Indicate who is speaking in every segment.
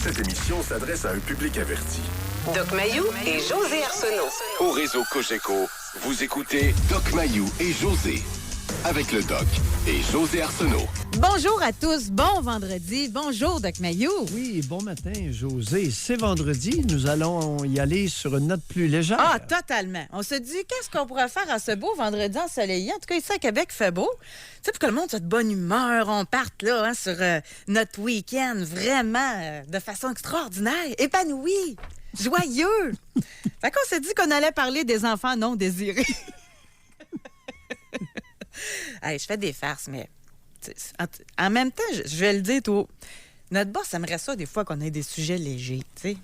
Speaker 1: Cette émission s'adresse à un public averti.
Speaker 2: Doc Mayou et José Arsenault.
Speaker 1: Au réseau Cogeco, vous écoutez Doc Mayou et José. Avec le Doc et José Arsenault.
Speaker 3: Bonjour à tous, bon vendredi. Bonjour, Doc Mayou.
Speaker 4: Oui, bon matin, José. C'est vendredi, nous allons y aller sur une note plus légère.
Speaker 3: Ah, totalement. On se dit, qu'est-ce qu'on pourrait faire à ce beau vendredi ensoleillé? En tout cas, ici à Québec, il fait beau. Tu sais, pour que le monde soit de bonne humeur, on parte là sur notre week-end vraiment de façon extraordinaire, épanoui, joyeux. Fait qu'on s'est dit qu'on allait parler des enfants non désirés. Hey, je fais des farces, mais en même temps, je vais le dire tout. Notre boss aimerait ça des fois qu'on ait des sujets légers, tu sais.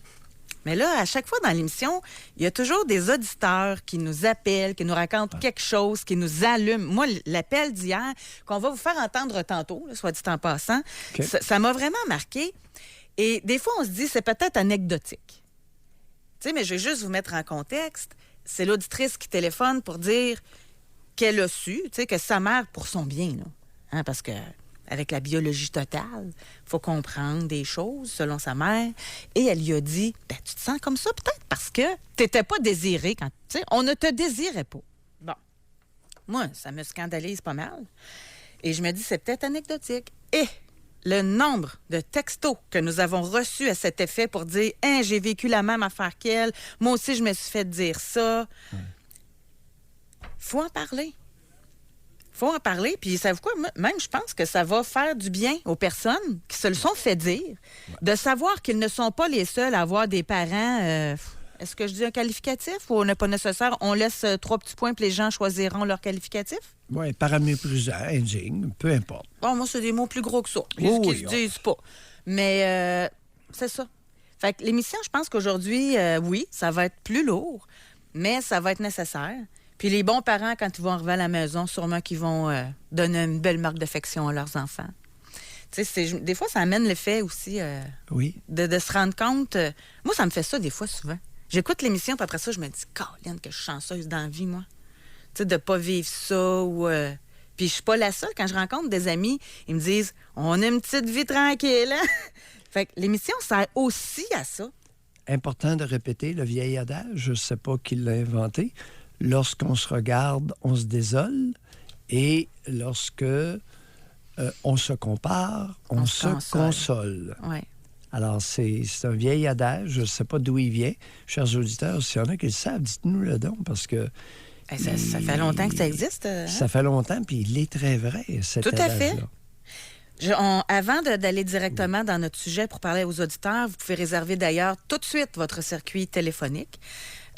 Speaker 3: Mais là, à chaque fois dans l'émission, il y a toujours des auditeurs qui nous appellent, qui nous racontent quelque chose, qui nous allument. Moi, l'appel d'hier, qu'on va vous faire entendre tantôt, là, soit dit en passant,
Speaker 4: Okay.
Speaker 3: ça m'a vraiment marqué. Et des fois, on se dit, c'est peut-être anecdotique. Tu sais, mais je vais juste vous mettre en contexte. C'est l'auditrice qui téléphone pour dire qu'elle a su, tu sais, que sa mère, pour son bien, là, hein, parce que avec la biologie totale, il faut comprendre des choses selon sa mère. Et elle lui a dit, ben, tu te sens comme ça peut-être parce que tu n'étais pas désiré quand, tu sais, on ne te désirait pas. Bon. Moi, ça me scandalise pas mal. Et je me dis, c'est peut-être anecdotique. Et le nombre de textos que nous avons reçus à cet effet pour dire, hein, j'ai vécu la même affaire qu'elle, moi aussi, je me suis fait dire ça. Faut en parler. Faut en parler. Puis, savez-vous quoi? Même, je pense que ça va faire du bien aux personnes qui se le sont fait dire, de savoir qu'ils ne sont pas les seuls à avoir des parents. Est-ce que je dis un qualificatif ou on n'est pas nécessaire? On laisse 3 petits points puis les gens choisiront leur qualificatif?
Speaker 4: Oui, paraméprisant, indigne, peu importe.
Speaker 3: Bon, moi, c'est des mots plus gros que ça. Ils
Speaker 4: Oh,
Speaker 3: qu'ils
Speaker 4: oui,
Speaker 3: se disent pas. Mais c'est ça. Fait que l'émission, je pense qu'aujourd'hui, oui, ça va être plus lourd, mais ça va être nécessaire. Puis les bons parents, quand ils vont arriver à la maison, sûrement qu'ils vont donner une belle marque d'affection à leurs enfants. Tu sais, des fois, ça amène l'effet aussi
Speaker 4: Oui.
Speaker 3: de se rendre compte. Moi, ça me fait ça des fois, souvent. J'écoute l'émission, puis après ça, je me dis, Caroline, que je suis chanceuse dans la vie, moi. Tu sais, de pas vivre ça ou... Puis je suis pas la seule. Quand je rencontre des amis, ils me disent, on a une petite vie tranquille, hein? Fait que l'émission sert aussi à ça.
Speaker 4: Important de répéter le vieil adage, je ne sais pas qui l'a inventé. Lorsqu'on se regarde, on se désole. Et lorsque on se compare, on se console.
Speaker 3: Ouais.
Speaker 4: Alors, c'est un vieil adage. Je ne sais pas d'où il vient. Chers auditeurs, s'il y en a qui le savent, dites-nous le donc, parce que...
Speaker 3: Ça fait longtemps que ça existe. Hein?
Speaker 4: Ça fait longtemps, puis il est très vrai, cet
Speaker 3: Tout à
Speaker 4: adage-là.
Speaker 3: fait. Avant d'aller directement dans notre sujet pour parler aux auditeurs, vous pouvez réserver d'ailleurs tout de suite votre circuit téléphonique.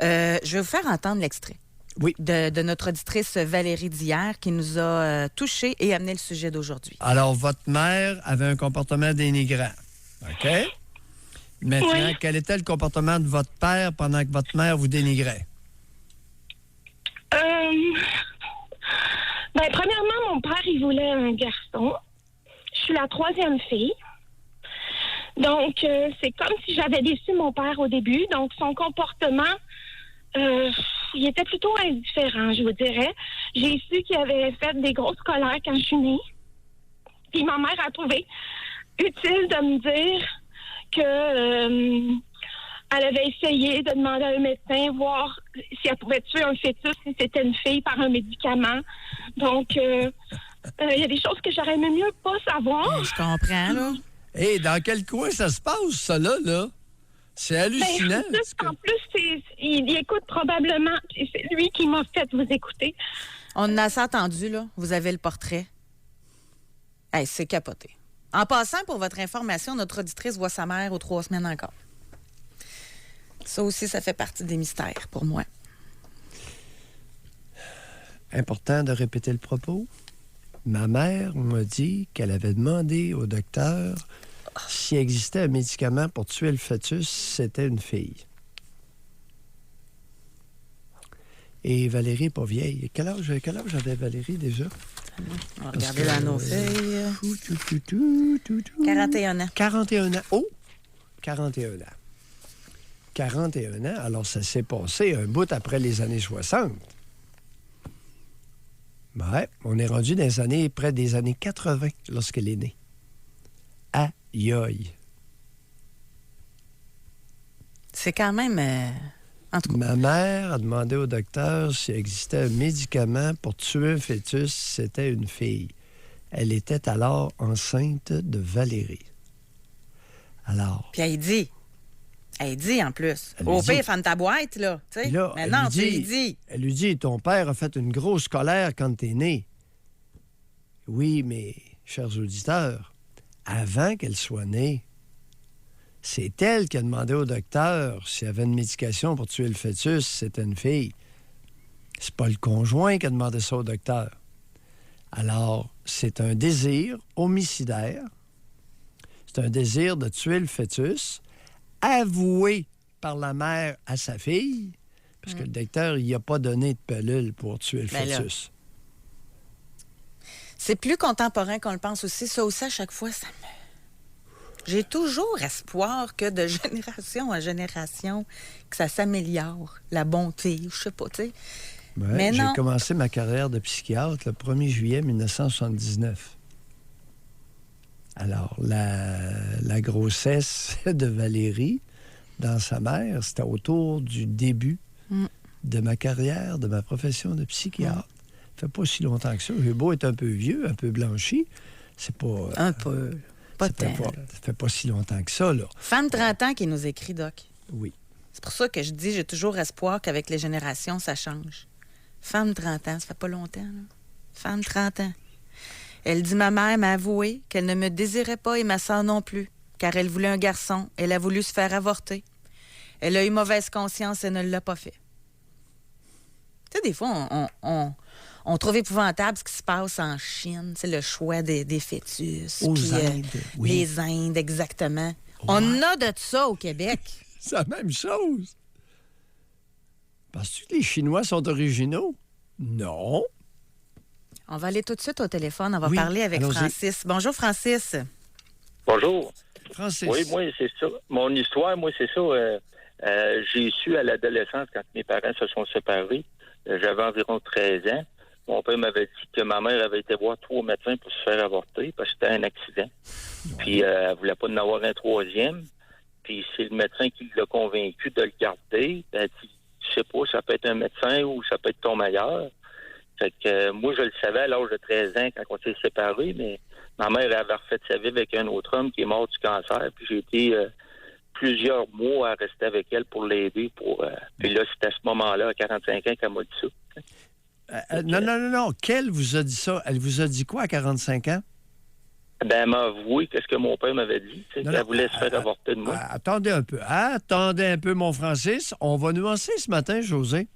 Speaker 3: Je vais vous faire entendre l'extrait.
Speaker 4: Oui.
Speaker 3: De notre auditrice Valérie d'hier qui nous a touchés et amené le sujet d'aujourd'hui.
Speaker 4: Alors, votre mère avait un comportement dénigrant. OK? Maintenant,
Speaker 5: Oui.
Speaker 4: quel était le comportement de votre père pendant que votre mère vous dénigrait?
Speaker 5: Premièrement, mon père, il voulait un garçon. Je suis la 3e fille. Donc, c'est comme si j'avais déçu mon père au début. Donc, son comportement, il était plutôt indifférent, je vous dirais. J'ai su qu'il avait fait des grosses colères quand je suis née. Puis ma mère a trouvé utile de me dire que elle avait essayé de demander à un médecin, voir si elle pouvait tuer un fœtus si c'était une fille par un médicament. Donc, il y a des choses que j'aurais aimé mieux pas savoir.
Speaker 3: Je comprends, là.
Speaker 4: Hé, dans quel coin ça se passe, ça, là? C'est hallucinant.
Speaker 5: En plus, il écoute probablement. Et c'est lui qui m'a fait vous écouter.
Speaker 3: On a assez entendu, là. Vous avez le portrait. Hey, c'est capoté. En passant, pour votre information, notre auditrice voit sa mère aux 3 semaines encore. Ça aussi, ça fait partie des mystères pour moi.
Speaker 4: Important de répéter le propos. Ma mère m'a dit qu'elle avait demandé au docteur s'il existait un médicament pour tuer le fœtus si c'était une fille. Et Valérie n'est pas vieille. Quel âge avait Valérie déjà?
Speaker 3: On va regarder dans nos feuilles. 41 ans.
Speaker 4: 41 ans. Oh! 41 ans. 41 ans, alors ça s'est passé un bout après les années 60. Ouais, on est rendu dans les années, près des années 80 lorsqu'elle est née. Aïe aïe.
Speaker 3: C'est quand même... en tout cas,
Speaker 4: Ma mère a demandé au docteur s'il existait un médicament pour tuer un fœtus si c'était une fille. Elle était alors enceinte de Valérie. Alors,
Speaker 3: puis elle dit en plus.
Speaker 4: Elle
Speaker 3: Au
Speaker 4: lui dit.
Speaker 3: pire, ferme ta boîte, là. Tu sais.
Speaker 4: puis là,
Speaker 3: Mais
Speaker 4: elle
Speaker 3: non,
Speaker 4: lui
Speaker 3: tu lui
Speaker 4: dit-
Speaker 3: dis.
Speaker 4: Elle lui dit, ton père a fait une grosse colère quand t'es né. Oui, mais, chers auditeurs, avant qu'elle soit née, c'est elle qui a demandé au docteur s'il y avait une médication pour tuer le fœtus si c'était une fille. C'est pas le conjoint qui a demandé ça au docteur. Alors, c'est un désir homicidaire. C'est un désir de tuer le fœtus, avoué par la mère à sa fille, parce que le docteur, il n'a pas donné de pilule pour tuer le
Speaker 3: Ben là.
Speaker 4: fœtus.
Speaker 3: C'est plus contemporain qu'on le pense aussi. Ça aussi, à chaque fois, ça me... J'ai toujours espoir que de génération en génération, que ça s'améliore, la bonté, je sais pas, tu sais.
Speaker 4: Ouais,
Speaker 3: Mais
Speaker 4: j'ai
Speaker 3: non.
Speaker 4: commencé ma carrière de psychiatre le 1er juillet 1979. Alors, la grossesse de Valérie, dans sa mère, c'était autour du début de ma carrière, de ma profession de psychiatre. Ça fait pas si longtemps que ça. J'ai beau être un peu vieux, un peu blanchi, c'est pas...
Speaker 3: Un peu. Pas
Speaker 4: ça fait
Speaker 3: tant.
Speaker 4: ça fait pas si longtemps que ça, là.
Speaker 3: Femme de 30 ans qui nous écrit, Doc.
Speaker 4: Oui.
Speaker 3: C'est pour ça que je dis, j'ai toujours espoir qu'avec les générations, ça change. Femme de 30 ans, ça fait pas longtemps, là. Femme de 30 ans. Elle dit, ma mère m'a avoué qu'elle ne me désirait pas et ma sœur non plus, car elle voulait un garçon. Elle a voulu se faire avorter. Elle a eu mauvaise conscience et ne l'a pas fait. Tu sais, des fois, on trouve épouvantable ce qui se passe en Chine, c'est le choix des fœtus.
Speaker 4: Aux
Speaker 3: puis,
Speaker 4: Indes, oui.
Speaker 3: Les Indes, exactement. On a de ça au Québec.
Speaker 4: C'est la même chose. Penses-tu que les Chinois sont originaux? Non.
Speaker 3: On va aller tout de suite au téléphone. On va
Speaker 4: Oui,
Speaker 3: parler avec
Speaker 4: allons-y.
Speaker 3: Francis. Bonjour, Francis.
Speaker 6: Bonjour.
Speaker 4: Francis.
Speaker 6: Oui, moi, c'est ça. Mon histoire, moi, c'est ça. J'ai su à l'adolescence, quand mes parents se sont séparés, j'avais environ 13 ans. Mon père m'avait dit que ma mère avait été voir 3 médecins pour se faire avorter parce que c'était un accident. Puis elle voulait pas en avoir un 3e. Puis c'est le médecin qui l'a convaincu de le garder. Elle a dit, je sais pas, ça peut être un médecin ou ça peut être ton meilleur. Fait que moi, je le savais à l'âge de 13 ans quand on s'est séparés, mais ma mère avait refait sa vie avec un autre homme qui est mort du cancer. Puis j'ai été plusieurs mois à rester avec elle pour l'aider. Puis là, c'était à ce moment-là, à 45 ans, qu'elle m'a dit ça.
Speaker 4: Non. Qu'elle vous a dit ça? Elle vous a dit quoi à 45 ans?
Speaker 6: Ben, elle m'a avoué qu'est-ce que mon père m'avait dit. C'est
Speaker 4: Non,
Speaker 6: qu'elle
Speaker 4: non,
Speaker 6: voulait se faire avorter de moi.
Speaker 4: Attendez un peu. Attendez un peu, mon Francis. On va nuancer ce matin, José.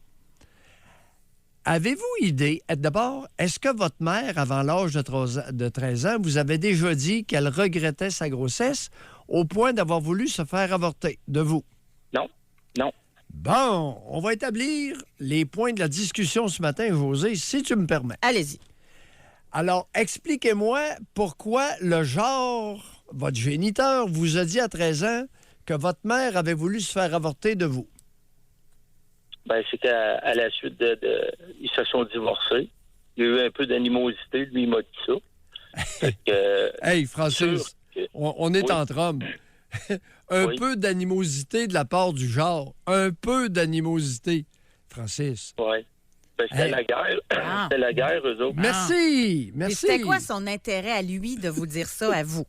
Speaker 4: Avez-vous idée, d'abord, est-ce que votre mère, avant l'âge de 13 ans, vous avait déjà dit qu'elle regrettait sa grossesse au point d'avoir voulu se faire avorter de vous?
Speaker 6: Non.
Speaker 4: Bon, on va établir les points de la discussion ce matin, José, si tu me permets.
Speaker 3: Allez-y.
Speaker 4: Alors, expliquez-moi pourquoi le genre, votre géniteur, vous a dit à 13 ans que votre mère avait voulu se faire avorter de vous.
Speaker 6: Ben, c'est qu'à la suite ils se sont divorcés. Il y a eu un peu d'animosité. Lui, il m'a dit ça. Fait que,
Speaker 4: Hey, Francis,
Speaker 6: sûr que-
Speaker 4: on est
Speaker 6: Oui.
Speaker 4: entre hommes. Un
Speaker 6: Oui.
Speaker 4: peu d'animosité de la part du genre. Un peu d'animosité. Francis.
Speaker 6: ouais. Ben, c'était
Speaker 4: Hey.
Speaker 6: la guerre.
Speaker 3: Ah.
Speaker 6: C'était la guerre, eux autres.
Speaker 4: Merci.
Speaker 3: Puis
Speaker 4: Merci.
Speaker 3: c'était quoi son intérêt à lui de vous dire ça à vous?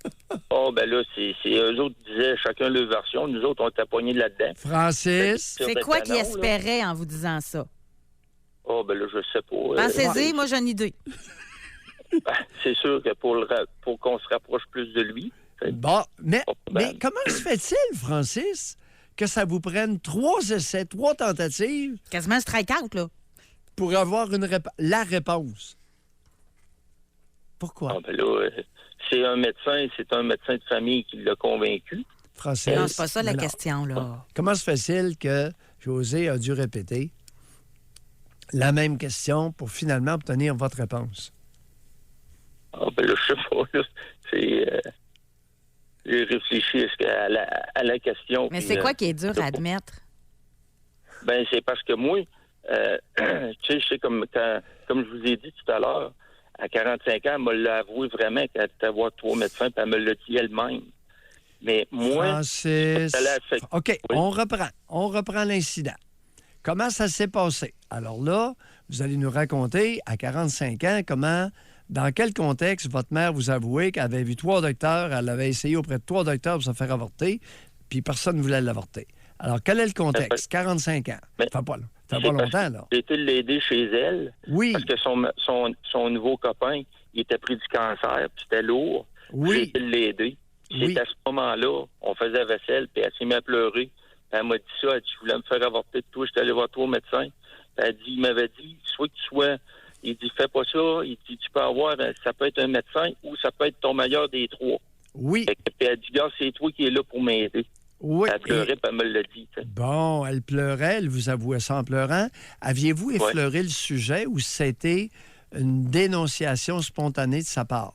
Speaker 6: Oh, ben là, c'est eux autres disaient chacun leur version. Nous autres, on était pognés là-dedans.
Speaker 4: Francis.
Speaker 6: Sur
Speaker 3: C'est
Speaker 6: le
Speaker 3: quoi qu'il
Speaker 6: canon, là.
Speaker 3: espérait en vous disant ça?
Speaker 6: Oh, ben là, je sais pas.
Speaker 3: Pensez-y, moi j'ai une idée.
Speaker 6: Ben, c'est sûr que pour qu'on se rapproche plus de lui.
Speaker 4: Bon, mais
Speaker 6: Ben-
Speaker 4: comment se fait-il, Francis, que ça vous prenne 3 essais, 3 tentatives
Speaker 3: Quasiment un strike-out, là.
Speaker 4: pour avoir la réponse? Pourquoi?
Speaker 6: Ah, ben là, c'est un médecin de famille qui l'a convaincu.
Speaker 4: Francis.
Speaker 3: Non, c'est pas ça la
Speaker 4: non.
Speaker 3: question, là.
Speaker 4: Comment se fait-il que José a dû répéter la même question pour finalement obtenir votre réponse?
Speaker 6: Ah, ben là, je sais pas, là. C'est... j'ai réfléchi à la question.
Speaker 3: Mais
Speaker 6: puis,
Speaker 3: c'est quoi qui est dur à admettre?
Speaker 6: Ben, c'est parce que moi, tu sais, comme je vous ai dit tout à l'heure, à 45 ans, elle me l'a avoué vraiment qu'elle était voir 3 médecins, puis elle me l'a dit elle-même. Mais moi,
Speaker 4: Francis.
Speaker 6: ça l'a affecté.
Speaker 4: OK,
Speaker 6: Oui.
Speaker 4: on reprend. On reprend l'incident. Comment ça s'est passé? Alors là, vous allez nous raconter, à 45 ans, dans quel contexte votre mère vous avouait qu'elle avait vu 3 docteurs, elle avait essayé auprès de 3 docteurs pour se faire avorter, puis personne ne voulait l'avorter. Alors, quel est le contexte? 45 ans.
Speaker 6: Mais-
Speaker 4: Ça fait pas
Speaker 6: C'est
Speaker 4: longtemps,
Speaker 6: parce
Speaker 4: là.
Speaker 6: J'ai été l'aider chez elle.
Speaker 4: Oui,
Speaker 6: Parce que son nouveau copain, il était pris du cancer, puis c'était lourd. J'ai
Speaker 4: oui,
Speaker 6: été l'aider.
Speaker 4: Oui.
Speaker 6: C'est à ce moment-là, on faisait la vaisselle, puis elle s'est mise à pleurer. Puis elle m'a dit ça, elle dit, je voulais me faire avorter de toi, j'étais allé voir toi au médecin. Puis il m'avait dit, soit que tu sois, il dit, fais pas ça, il dit, tu peux avoir, ça peut être un médecin ou ça peut être ton meilleur des 3.
Speaker 4: oui,
Speaker 6: Puis elle dit, gars, c'est toi qui es là pour m'aider.
Speaker 4: oui.
Speaker 6: Elle pleurait, puis elle me l'a dit. tu sais.
Speaker 4: Bon, elle pleurait, elle vous avouait ça en pleurant. Aviez-vous effleuré le sujet ou c'était une dénonciation spontanée de sa part?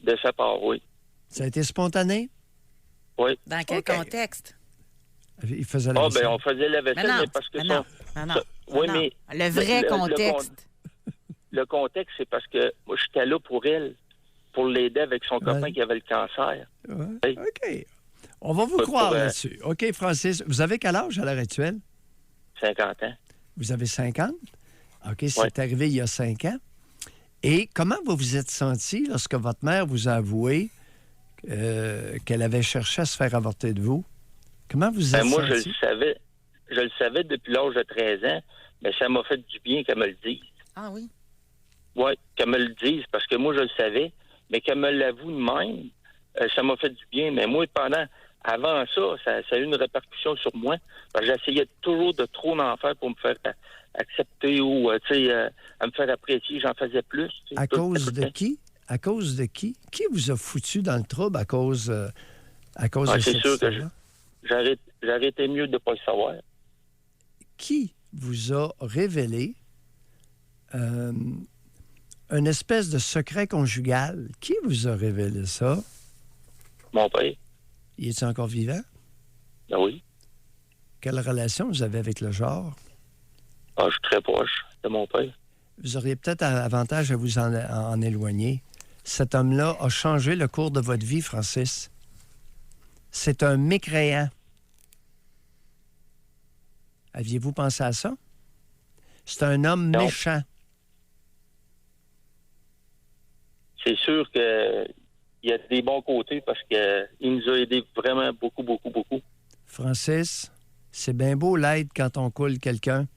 Speaker 6: De sa part, oui.
Speaker 4: Ça a été spontané?
Speaker 6: Oui.
Speaker 3: Dans quel
Speaker 4: OK.
Speaker 3: contexte?
Speaker 4: Il faisait la
Speaker 6: Ah,
Speaker 4: vaisselle.
Speaker 6: ben, on faisait la vaisselle, mais parce que
Speaker 3: non, non.
Speaker 6: Oui,
Speaker 3: non.
Speaker 6: mais
Speaker 3: Le vrai
Speaker 6: le-
Speaker 3: contexte.
Speaker 6: le contexte, c'est parce que moi, j'étais là pour elle, pour l'aider avec son copain
Speaker 4: Ouais.
Speaker 6: qui avait le cancer.
Speaker 4: Ouais.
Speaker 6: Hey.
Speaker 4: OK. On va vous
Speaker 6: Pas
Speaker 4: croire
Speaker 6: pour,
Speaker 4: là-dessus. OK, Francis, vous avez quel âge à l'heure actuelle?
Speaker 6: 50 ans.
Speaker 4: Vous avez 50? OK, c'est
Speaker 6: Ouais.
Speaker 4: arrivé il y a 5 ans. Et comment vous vous êtes senti lorsque votre mère vous a avoué qu'elle avait cherché à se faire avorter de vous? Comment vous vous êtes
Speaker 6: Moi, je
Speaker 4: senti?
Speaker 6: le savais depuis l'âge de 13 ans, mais ça m'a fait du bien qu'elle me le dise.
Speaker 3: Ah oui.
Speaker 6: Oui, qu'elle me le dise, parce que moi, je le savais, mais qu'elle me l'avoue de même, ça m'a fait du bien. Mais moi, avant ça a eu une répercussion sur moi. Parce que j'essayais toujours de trop en faire pour me faire accepter ou, à me faire apprécier. J'en faisais plus. tu sais,
Speaker 4: À
Speaker 6: tout le
Speaker 4: cause de
Speaker 6: temps.
Speaker 4: qui? À cause de qui? Qui vous a foutu dans le trouble à cause de
Speaker 6: Ah,
Speaker 4: cette
Speaker 6: c'est sûr que
Speaker 4: histoire-là?
Speaker 6: j'aurais été mieux de ne pas le savoir.
Speaker 4: Qui vous a révélé une espèce de secret conjugal? Qui vous a révélé ça?
Speaker 6: Mon père,
Speaker 4: Il est encore vivant?
Speaker 6: ben oui.
Speaker 4: Quelle relation vous avez avec le genre?
Speaker 6: Ah, je suis très proche de mon père.
Speaker 4: Vous auriez peut-être un avantage à vous en éloigner. Cet homme-là a changé le cours de votre vie, Francis. C'est un mécréant. Aviez-vous pensé à ça? C'est un homme
Speaker 6: Non.
Speaker 4: méchant.
Speaker 6: C'est sûr qu'il y a des bons côtés parce qu'il nous a aidés vraiment beaucoup, beaucoup, beaucoup.
Speaker 4: Francis, c'est bien beau l'aide quand on coule quelqu'un.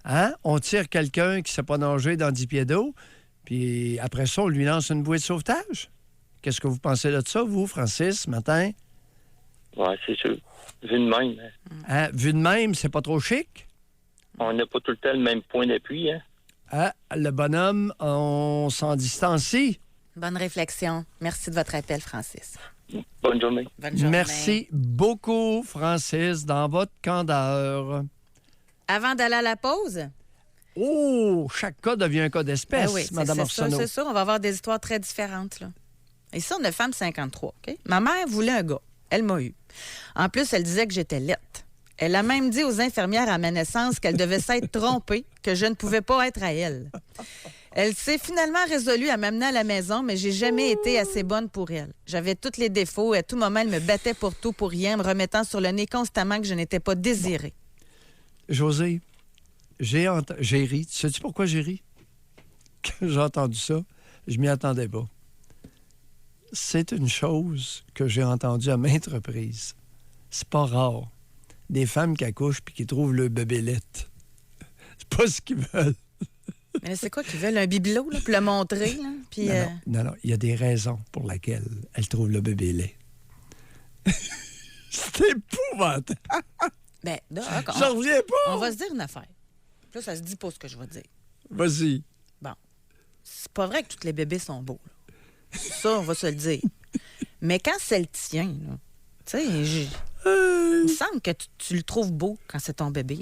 Speaker 4: Hein? On tire quelqu'un qui ne sait pas nager dans 10 pieds d'eau, puis après ça, on lui lance une bouée de sauvetage. Qu'est-ce que vous pensez de ça, vous, Francis, ce matin?
Speaker 6: Oui, c'est sûr. Vu de même,
Speaker 4: Hein? Vu de même, c'est pas trop chic?
Speaker 6: on n'a pas tout le temps le même point d'appui. Hein?
Speaker 4: Hein? Le bonhomme, on s'en distancie.
Speaker 3: Bonne réflexion. Merci de votre appel, Francis.
Speaker 6: Bonne journée.
Speaker 3: Bonne journée.
Speaker 4: Merci beaucoup, Francis, dans votre candeur.
Speaker 3: Avant d'aller à la pause,
Speaker 4: Oh, chaque cas devient un cas d'espèce,
Speaker 3: ben oui,
Speaker 4: Mme
Speaker 3: c'est ça,
Speaker 4: Arsenault.
Speaker 3: c'est ça. On va avoir des histoires très différentes. Là. Et ça, on a femme 53. OK? Ma mère voulait un gars. Elle m'a eu. En plus, elle disait que j'étais laite. Elle a même dit aux infirmières à ma naissance qu'elle devait s'être trompée, que je ne pouvais pas être à elle. Elle s'est finalement résolue à m'amener à la maison, mais j'ai jamais été assez bonne pour elle. J'avais tous les défauts et à tout moment, elle me battait pour tout, pour rien, me remettant sur le nez constamment que je n'étais pas désirée.
Speaker 4: José, j'ai ri. Sais-tu pourquoi j'ai ri? Quand j'ai entendu ça, je m'y attendais pas. C'est une chose que j'ai entendue à maintes reprises. C'est pas rare. Des femmes qui accouchent puis qui trouvent le bébélette. C'est pas ce qu'ils veulent.
Speaker 3: Mais là, c'est quoi qu'ils veulent? Un bibelot, là, pour le montrer? Là, puis,
Speaker 4: Non. Il y a des raisons pour lesquelles elles trouvent le bébé laid. C'est épouvantable.
Speaker 3: ben, là,
Speaker 4: J'en reviens pas.
Speaker 3: on va se dire une affaire. Là, ça se dit pas ce que je vais dire.
Speaker 4: Vas-y.
Speaker 3: C'est pas vrai que tous les bébés sont beaux. Là. Ça, on va se le dire. Mais quand c'est le tien, là, tu sais, il me semble que tu le trouves beau quand c'est ton bébé.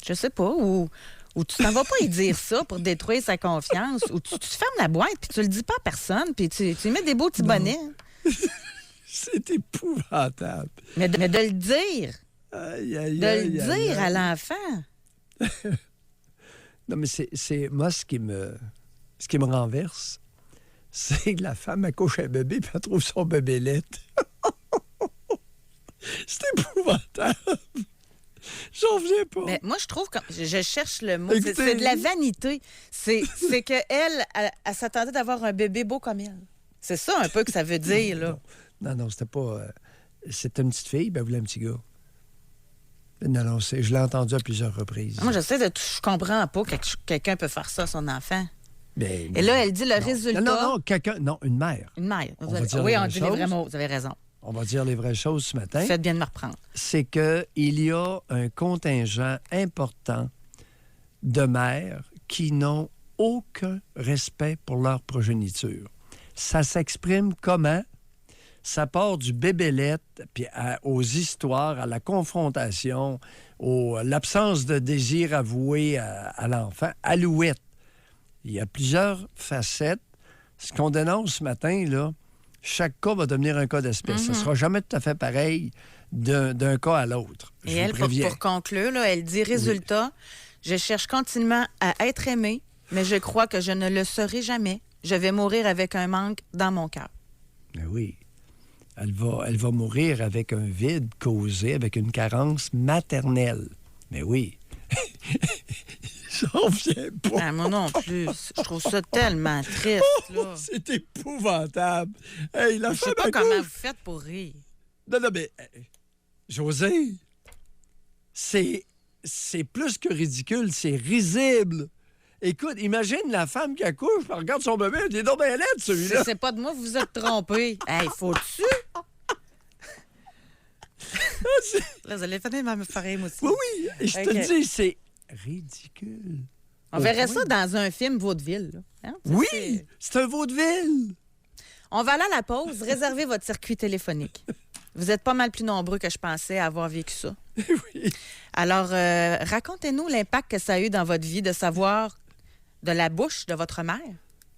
Speaker 3: Je sais pas, ou tu t'en vas pas y dire ça pour détruire sa confiance, ou tu fermes la boîte puis tu le dis pas à personne, puis tu y mets des beaux petits bonnets.
Speaker 4: C'est épouvantable.
Speaker 3: Mais de le dire,
Speaker 4: Aïe, aïe,
Speaker 3: de
Speaker 4: aïe,
Speaker 3: le
Speaker 4: aïe,
Speaker 3: dire
Speaker 4: aïe.
Speaker 3: à l'enfant.
Speaker 4: Non, mais c'est moi ce qui me renverse, c'est que la femme accouche un bébé puis elle trouve son bébélette. C'est épouvantable. J'en reviens pas.
Speaker 3: Mais moi, je trouve que je cherche le mot.
Speaker 4: Écoutez,
Speaker 3: C'est de la vanité. C'est qu'elle, elle s'attendait d'avoir un bébé beau comme elle. C'est ça un peu que ça veut dire, là.
Speaker 4: Non, c'était pas... c'était une petite fille, ben elle voulait un petit gars. Non, je l'ai entendu à plusieurs reprises.
Speaker 3: Moi, je comprends pas que quelqu'un peut faire ça à son enfant.
Speaker 4: Mais,
Speaker 3: Et là, elle dit le résultat...
Speaker 4: Non, quelqu'un... Non, une mère.
Speaker 3: Une mère.
Speaker 4: On va dire
Speaker 3: Oui,
Speaker 4: les
Speaker 3: on
Speaker 4: vraies
Speaker 3: dit les vrais
Speaker 4: choses.
Speaker 3: mots. Vous avez raison.
Speaker 4: On va dire les vraies choses ce matin.
Speaker 3: Faites bien de me reprendre.
Speaker 4: C'est qu'il y a un contingent important de mères qui n'ont aucun respect pour leur progéniture. Ça s'exprime comment? Ça part du bébélette, puis aux histoires, à la confrontation, à l'absence de désir avoué à l'enfant. Alouette. Il y a plusieurs facettes. Ce qu'on dénonce ce matin, là, chaque cas va devenir un cas d'espèce. Ça ne sera jamais tout à fait pareil d'un cas à l'autre.
Speaker 3: Et
Speaker 4: Je
Speaker 3: elle,
Speaker 4: vous préviens.
Speaker 3: pour conclure, là, elle dit résultat, je cherche continuellement à être aimée, mais je crois que je ne le serai jamais. Je vais mourir avec un manque dans mon cœur.
Speaker 4: Mais oui. Elle va mourir avec un vide causé, avec une carence maternelle. Mais oui. J'en reviens pas.
Speaker 3: Ah, moi non plus. Je trouve ça tellement triste, là.
Speaker 4: C'est épouvantable. Hey, la
Speaker 3: Je sais
Speaker 4: femme
Speaker 3: pas
Speaker 4: accouche.
Speaker 3: comment vous faites pour rire.
Speaker 4: Non, mais José, c'est plus que ridicule, c'est risible. Écoute, imagine la femme qui accouche, elle regarde son bébé, elle dit non, ben elle aide, celui-là.
Speaker 3: C'est pas de moi, vous vous êtes trompé. Hey, faut-tu? Là, vous allez finir de me faire rire, moi aussi.
Speaker 4: Oui, et je
Speaker 3: Ok.
Speaker 4: te dis, c'est ridicule.
Speaker 3: On verrait ça dans un film vaudeville. Là. Hein?
Speaker 4: Oui, c'est un vaudeville.
Speaker 3: On va aller à la pause. Réservez votre circuit téléphonique. Vous êtes pas mal plus nombreux que je pensais à avoir vécu ça.
Speaker 4: Oui.
Speaker 3: Alors, racontez-nous l'impact que ça a eu dans votre vie de savoir de la bouche de votre mère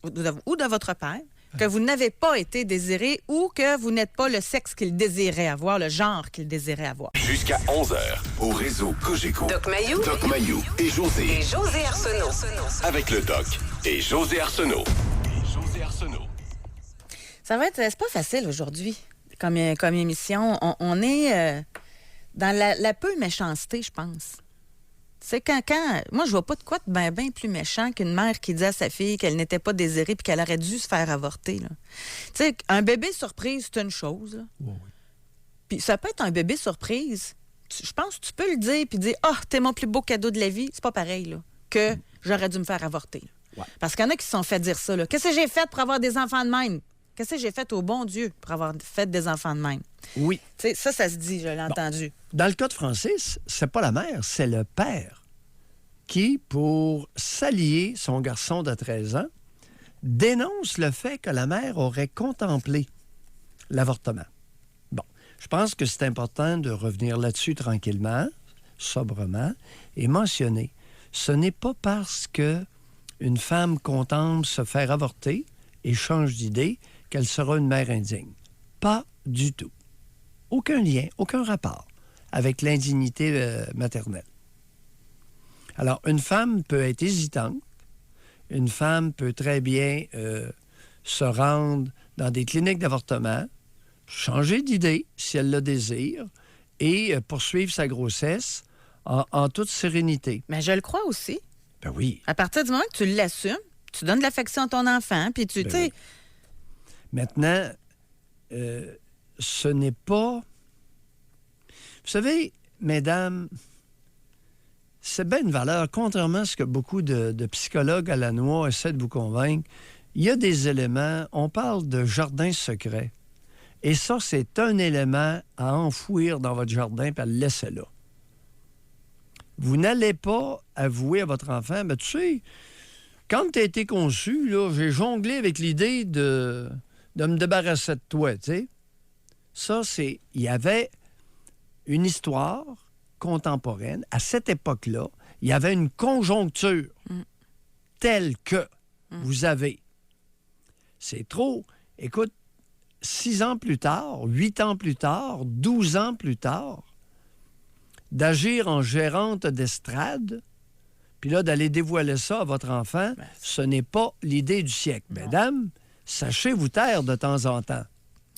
Speaker 3: ou de votre père que vous n'avez pas été désiré ou que vous n'êtes pas le sexe qu'il désirait avoir, le genre qu'il désirait avoir.
Speaker 1: Jusqu'à 11h, au réseau Cogeco.
Speaker 2: Doc Mayou.
Speaker 1: Doc Mayou et José.
Speaker 2: Et José Arsenault.
Speaker 1: Avec le Doc et José Arsenault.
Speaker 3: Ça va être... C'est pas facile aujourd'hui comme émission. On est dans la peu méchanceté, je pense. C'est quand moi, je vois pas de quoi de bien plus méchant qu'une mère qui dit à sa fille qu'elle n'était pas désirée puis qu'elle aurait dû se faire avorter. Tu sais, un bébé surprise, c'est une chose. Là.
Speaker 4: Oui.
Speaker 3: Puis ça peut être un bébé surprise. Je pense que tu peux le dire puis dire « Ah, t'es mon plus beau cadeau de la vie. » C'est pas pareil, là, que j'aurais dû me faire avorter.
Speaker 4: Ouais.
Speaker 3: Parce qu'il y en a qui se sont fait dire ça. Là. Qu'est-ce que j'ai fait pour avoir des enfants de même? Qu'est-ce que j'ai fait au bon Dieu pour avoir fait des enfants de même?
Speaker 4: Oui.
Speaker 3: Tu sais, ça se dit, je l'ai entendu.
Speaker 4: Dans le cas de Francis, c'est pas la mère, c'est le père qui, pour s'allier son garçon de 13 ans, dénonce le fait que la mère aurait contemplé l'avortement. Bon, je pense que c'est important de revenir là-dessus tranquillement, sobrement, et mentionner, ce n'est pas parce que une femme contemple se faire avorter et change d'idée qu'elle sera une mère indigne. Pas du tout. Aucun lien, aucun rapport avec l'indignité maternelle. Alors, une femme peut être hésitante. Une femme peut très bien se rendre dans des cliniques d'avortement, changer d'idée si elle le désire et poursuivre sa grossesse en toute sérénité.
Speaker 3: Mais je le crois aussi.
Speaker 4: Ben oui.
Speaker 3: À partir du moment que tu l'assumes, tu donnes de l'affection à ton enfant, puis tu
Speaker 4: Ben
Speaker 3: sais...
Speaker 4: oui. Maintenant, ce n'est pas... Vous savez, mesdames, c'est bien une valeur, contrairement à ce que beaucoup de psychologues à la noix essaient de vous convaincre. Il y a des éléments, on parle de jardin secret. Et ça, c'est un élément à enfouir dans votre jardin puis à le laisser là. Vous n'allez pas avouer à votre enfant, ben, tu sais, quand tu as été conçu, là, j'ai jonglé avec l'idée de me débarrasser de toi, tu sais. Ça, c'est... Il y avait une histoire contemporaine. À cette époque-là, il y avait une conjoncture telle que vous avez. C'est trop. Écoute, 6 ans plus tard, 8 ans plus tard, 12 ans plus tard, d'agir en gérante d'estrade, puis là, d'aller dévoiler ça à votre enfant, ce n'est pas l'idée du siècle.
Speaker 3: Non.
Speaker 4: Mesdames, sachez vous taire de temps en temps.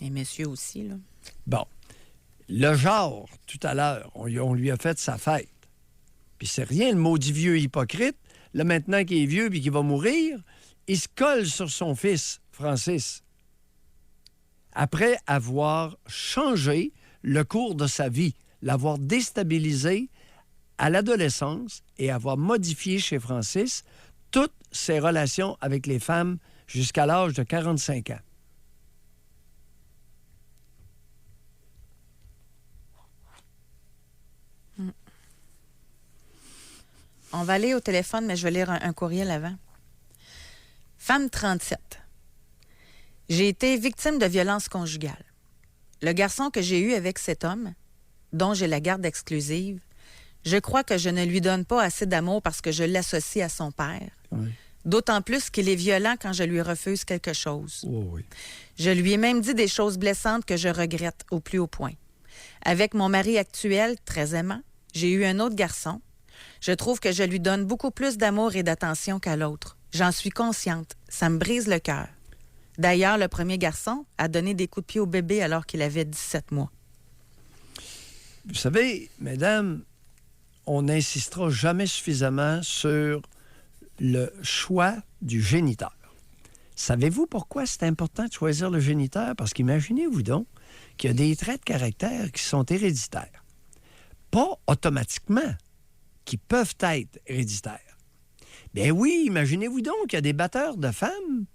Speaker 3: Et messieurs aussi, là.
Speaker 4: Bon. Le genre, tout à l'heure, on lui a fait sa fête. Puis c'est rien, le maudit vieux hypocrite. Là, maintenant qu'il est vieux et qu'il va mourir, il se colle sur son fils, Francis. Après avoir changé le cours de sa vie, l'avoir déstabilisé à l'adolescence et avoir modifié chez Francis toutes ses relations avec les femmes jusqu'à l'âge de 45 ans.
Speaker 3: On va aller au téléphone, mais je vais lire un courriel avant. Femme 37. J'ai été victime de violences conjugales. Le garçon que j'ai eu avec cet homme, dont j'ai la garde exclusive, je crois que je ne lui donne pas assez d'amour parce que je l'associe à son père.
Speaker 4: Oui.
Speaker 3: D'autant plus qu'il est violent quand je lui refuse quelque chose.
Speaker 4: Oh oui.
Speaker 3: Je lui ai même dit des choses blessantes que je regrette au plus haut point. Avec mon mari actuel, très aimant, j'ai eu un autre garçon. Je trouve que je lui donne beaucoup plus d'amour et d'attention qu'à l'autre. J'en suis consciente. Ça me brise le cœur. D'ailleurs, le premier garçon a donné des coups de pied au bébé alors qu'il avait 17 mois.
Speaker 4: Vous savez, mesdames, on n'insistera jamais suffisamment sur le choix du géniteur. Savez-vous pourquoi c'est important de choisir le géniteur? Parce qu'imaginez-vous donc qu'il y a des traits de caractère qui sont héréditaires. Pas automatiquement, qui peuvent être héréditaires. Bien oui, imaginez-vous donc qu'il y a des batteurs de femmes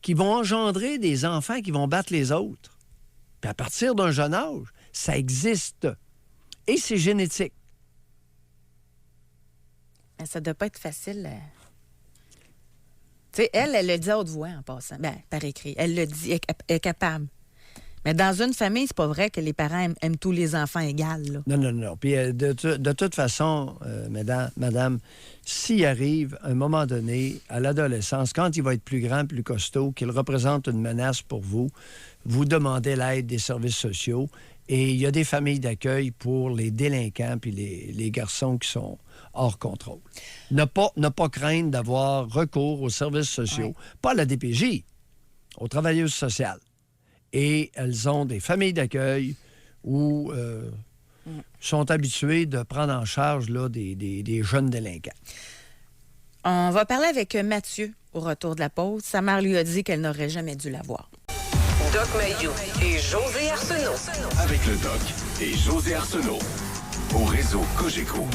Speaker 4: qui vont engendrer des enfants qui vont battre les autres. Puis à partir d'un jeune âge, ça existe. Et c'est génétique.
Speaker 3: Mais ça ne doit pas être facile. Tu sais, elle le dit à haute voix en passant. Bien, par écrit. Elle le dit, elle est capable. Mais dans une famille, c'est pas vrai que les parents aiment tous les enfants égales. Là.
Speaker 4: Non. Puis de toute façon, madame, s'il arrive, à un moment donné, à l'adolescence, quand il va être plus grand, plus costaud, qu'il représente une menace pour vous, vous demandez l'aide des services sociaux. Et il y a des familles d'accueil pour les délinquants puis les garçons qui sont hors contrôle. Ne pas craindre d'avoir recours aux services sociaux, pas à la DPJ, aux travailleuses sociales. Et elles ont des familles d'accueil où sont habituées de prendre en charge là, des jeunes délinquants.
Speaker 3: On va parler avec Mathieu au retour de la pause. Sa mère lui a dit qu'elle n'aurait jamais dû l'avoir.
Speaker 2: Doc Mayou et José Arsenault.
Speaker 1: Avec le Doc et José Arsenault. Au réseau Cogeco.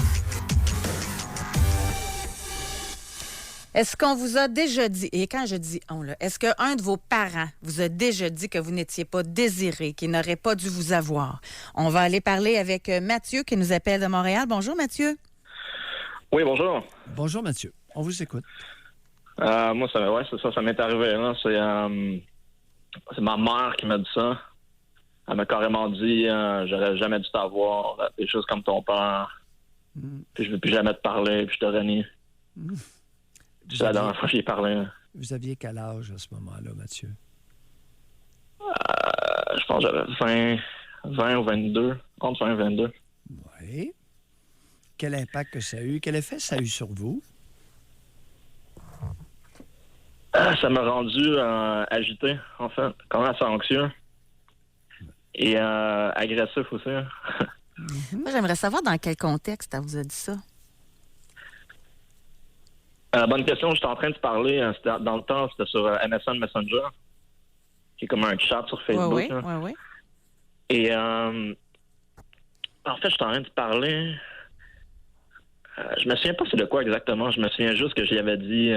Speaker 3: Est-ce qu'on vous a déjà dit, et quand je dis on, là, est-ce qu'un de vos parents vous a déjà dit que vous n'étiez pas désiré, qu'il n'aurait pas dû vous avoir? On va aller parler avec Mathieu qui nous appelle de Montréal. Bonjour, Mathieu.
Speaker 7: Oui, bonjour.
Speaker 4: Bonjour, Mathieu. On vous écoute.
Speaker 7: Moi, ça m'est arrivé. Là. C'est ma mère qui m'a dit ça. Elle m'a carrément dit j'aurais jamais dû t'avoir, des choses comme ton père. Puis je veux plus jamais te parler, puis je te renie. C'est la dernière fois que j'y ai parlé.
Speaker 4: Vous aviez quel âge à ce moment-là, Mathieu?
Speaker 7: Je pense que j'avais 20 ou 22. Entre 20 et 22.
Speaker 4: Oui. Quel impact que ça a eu? Quel effet ça a eu sur vous?
Speaker 7: Ça m'a rendu agité, en fait. Quand même assez anxieux. Et agressif aussi.
Speaker 3: Moi, j'aimerais savoir dans quel contexte elle vous a dit ça.
Speaker 7: Bonne question. J'étais en train de parler. Dans le temps, c'était sur MSN Messenger, qui est comme un chat sur Facebook.
Speaker 3: Oui.
Speaker 7: Et en fait, j'étais en train de parler. Je me souviens pas c'est de quoi exactement. Je me souviens juste que j'y avais dit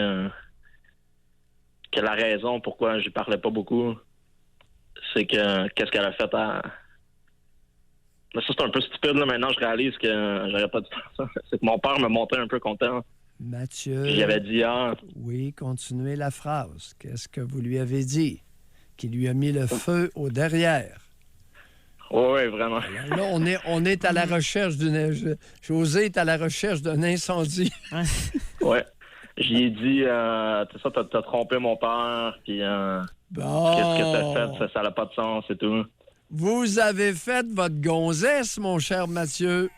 Speaker 7: que la raison pourquoi je parlais pas beaucoup, c'est que qu'est-ce qu'elle a fait à... Mais ça, c'est un peu stupide. Là. Maintenant, je réalise que j'aurais pas dû faire ça. C'est que mon père me montait un peu content.
Speaker 4: Mathieu.
Speaker 7: J'avais dit,
Speaker 4: Oui, continuez la phrase. Qu'est-ce que vous lui avez dit? Qui lui a mis le feu au derrière.
Speaker 7: Oui, vraiment.
Speaker 4: Alors là, on est à la recherche d'une... José est à la recherche d'un incendie.
Speaker 7: Ouais. J'y ai dit, t'as trompé mon père, puis
Speaker 4: Bon.
Speaker 7: qu'est-ce que t'as fait? Ça n'a pas de sens et tout.
Speaker 4: Vous avez fait votre gonzesse, mon cher Mathieu.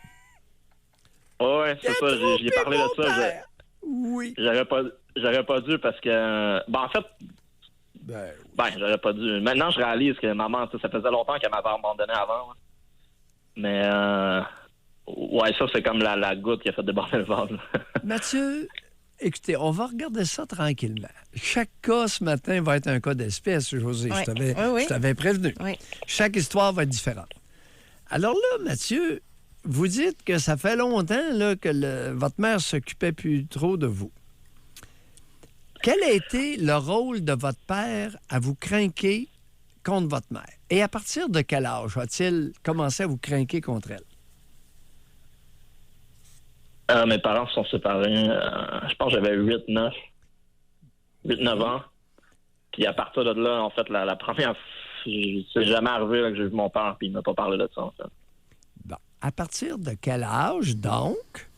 Speaker 7: Ouais, c'est ça. J'y ai parlé de ça.
Speaker 4: Oui.
Speaker 7: J'aurais pas dû parce que... en fait, J'aurais pas dû. Maintenant, je réalise que maman, ça faisait longtemps qu'elle m'avait abandonné avant. Là. Mais, ça, c'est comme la goutte qui a fait déborder le vase.
Speaker 4: Mathieu, écoutez, on va regarder ça tranquillement. Chaque cas ce matin va être un cas d'espèce, José.
Speaker 3: Oui.
Speaker 4: Je t'avais prévenu.
Speaker 3: Oui.
Speaker 4: Chaque histoire va être différente. Alors là, Mathieu, vous dites que ça fait longtemps là, que votre mère s'occupait plus trop de vous. Quel a été le rôle de votre père à vous craquer contre votre mère? Et à partir de quel âge a-t-il commencé à vous craquer contre elle?
Speaker 7: Mes parents se sont séparés, je pense que j'avais 8-9 ans. Puis à partir de là, en fait, la première... C'est jamais arrivé là, que j'ai vu mon père, puis il m'a pas parlé de ça, en fait.
Speaker 4: Bon. À partir de quel âge, donc,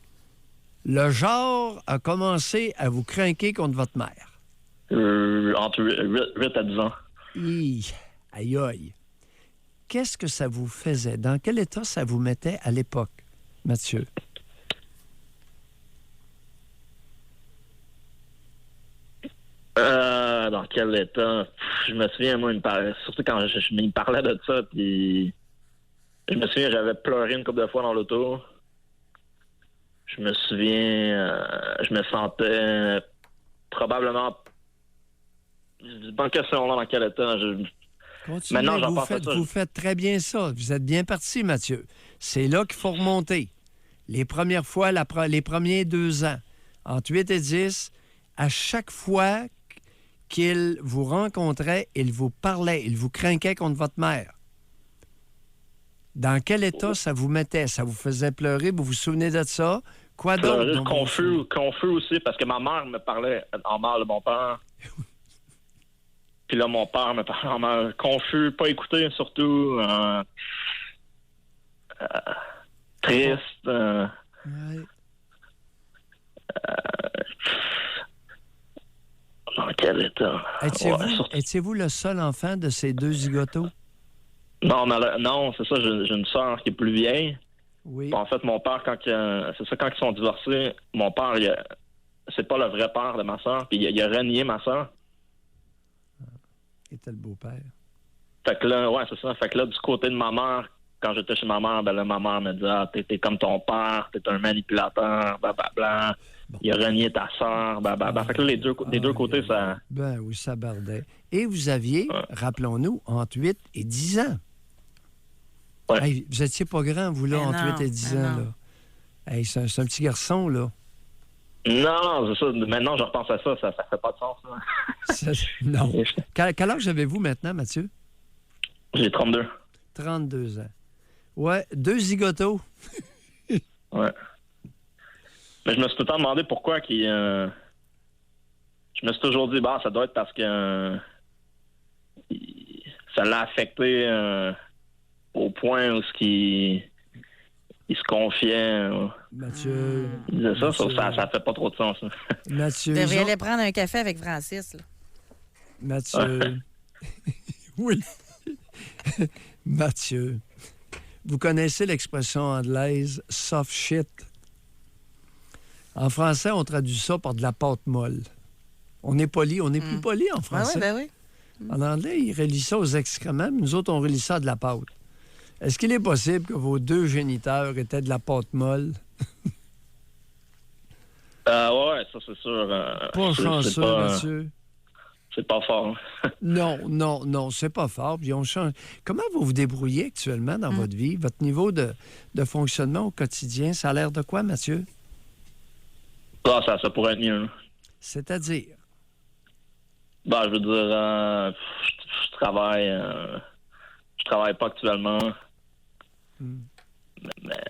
Speaker 4: le genre a commencé à vous craquer contre votre mère?
Speaker 7: Entre 8 à 10 ans.
Speaker 4: Aïe, aïe. Qu'est-ce que ça vous faisait? Dans quel état ça vous mettait à l'époque, Mathieu?
Speaker 7: Dans quel état? Je me souviens, moi, surtout quand il me parlait de ça, puis je me souviens, j'avais pleuré une couple de fois dans l'auto. Je me souviens, je me sentais probablement... Bonne question, là, dans quel état?
Speaker 4: Continuez,
Speaker 7: Maintenant, j'en pense à ça.
Speaker 4: Vous faites très bien ça. Vous êtes bien parti, Mathieu. C'est là qu'il faut remonter. Les premières fois, les premiers 2 ans, entre 8 et 10, à chaque fois qu'il vous rencontrait, il vous parlait, il vous craquait contre votre mère. Dans quel état ça vous mettait? Ça vous faisait pleurer? Vous vous souvenez de ça? Quoi d'autre?
Speaker 7: Confus aussi, parce que ma mère me parlait en mal de mon père. Puis là, mon père me parlait en mal. Confus, pas écouté, surtout. Triste.
Speaker 4: Ouais.
Speaker 7: Dans quel état?
Speaker 4: Étiez-vous le seul enfant de ces 2 zigotos?
Speaker 7: Non, c'est ça. J'ai une sœur qui est plus vieille.
Speaker 4: Oui.
Speaker 7: Puis en fait, mon père, quand ils sont divorcés, mon père, c'est pas le vrai père de ma sœur. Puis il a renié ma sœur.
Speaker 4: Il était le beau-père.
Speaker 7: Fait que là, c'est ça. Fait que là, du côté de ma mère, quand j'étais chez ma mère, ben là, ma mère me disait, t'es comme ton père, t'es un manipulateur, blablabla. Bon. Il a renié ta sœur, blablabla. Fait que là, des deux côtés, ça...
Speaker 4: Ben oui, ça bardait. Et vous aviez, rappelons-nous, entre 8 et 10 ans.
Speaker 7: Ouais.
Speaker 4: Hey, vous étiez pas grand, vous, là, entre 8 et 10 ans, là. Hey, c'est un petit garçon, là.
Speaker 7: Non, c'est ça. Maintenant, je repense à ça fait pas de sens.
Speaker 4: Non. Quel âge avez-vous maintenant, Mathieu?
Speaker 7: J'ai 32.
Speaker 4: 32 ans. Ouais, 2 zigotos.
Speaker 7: Ouais. Mais je me suis tout le temps demandé pourquoi je me suis toujours dit, ça doit être parce que ça l'a affecté au point où il se confiait.
Speaker 4: Mathieu.
Speaker 7: Ça fait pas trop de sens.
Speaker 4: Mathieu.
Speaker 3: Vous devriez aller prendre un café avec Francis, là.
Speaker 4: Mathieu. Oui. Mathieu. Vous connaissez l'expression anglaise « soft shit ». En français, on traduit ça par de la pâte molle. On est poli, on est plus poli en français.
Speaker 3: Ah oui.
Speaker 4: En anglais, ils relient ça aux excréments, mais nous autres, on relie ça à de la pâte. Est-ce qu'il est possible que vos 2 géniteurs étaient de la pâte molle?
Speaker 7: Ouais, ça c'est sûr.
Speaker 4: Pas chanceux, Mathieu.
Speaker 7: C'est pas fort.
Speaker 4: Non, c'est pas fort. Puis on change. Comment vous vous débrouillez actuellement dans votre vie? Votre niveau de fonctionnement au quotidien, ça a l'air de quoi, Mathieu?
Speaker 7: Ça pourrait être mieux.
Speaker 4: C'est-à-dire?
Speaker 7: Je veux dire, je travaille. Je travaille pas actuellement. Mais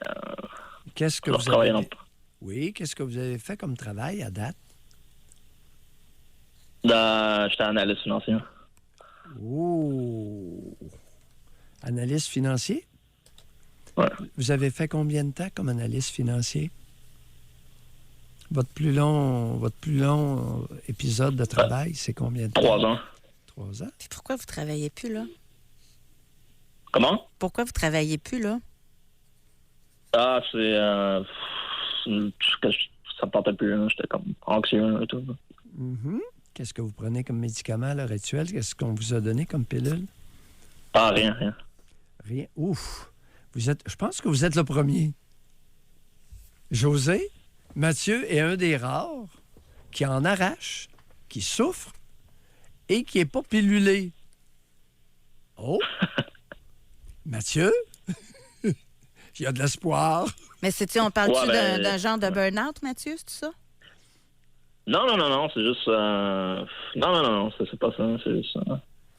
Speaker 4: qu'est-ce que vous avez... Oui, qu'est-ce que vous avez fait comme travail à date?
Speaker 7: J'étais analyste financier.
Speaker 4: Oh! Analyste financier?
Speaker 7: Ouais.
Speaker 4: Vous avez fait combien de temps comme analyste financier? Votre plus long épisode de travail, c'est combien de temps?
Speaker 7: 3 ans.
Speaker 4: 3 ans?
Speaker 3: Puis pourquoi vous travaillez plus, là?
Speaker 7: Comment?
Speaker 3: Pourquoi vous travaillez plus, là?
Speaker 7: C'est... ça me tentait plus, hein. J'étais comme anxieux et tout.
Speaker 4: Mm-hmm. Qu'est-ce que vous prenez comme médicament à l'heure actuelle? Qu'est-ce qu'on vous a donné comme pilule?
Speaker 7: Ah, rien.
Speaker 4: Rien. Ouf! Je pense que vous êtes le premier. José, Mathieu est un des rares qui en arrache, qui souffre et qui n'est pas pilulé. Oh! Mathieu? Il y a de l'espoir.
Speaker 3: Mais on parle-tu
Speaker 7: Ouais,
Speaker 3: d'un genre de burn-out, Mathieu, c'est ça?
Speaker 7: Non, c'est juste... Non, c'est pas ça, c'est juste...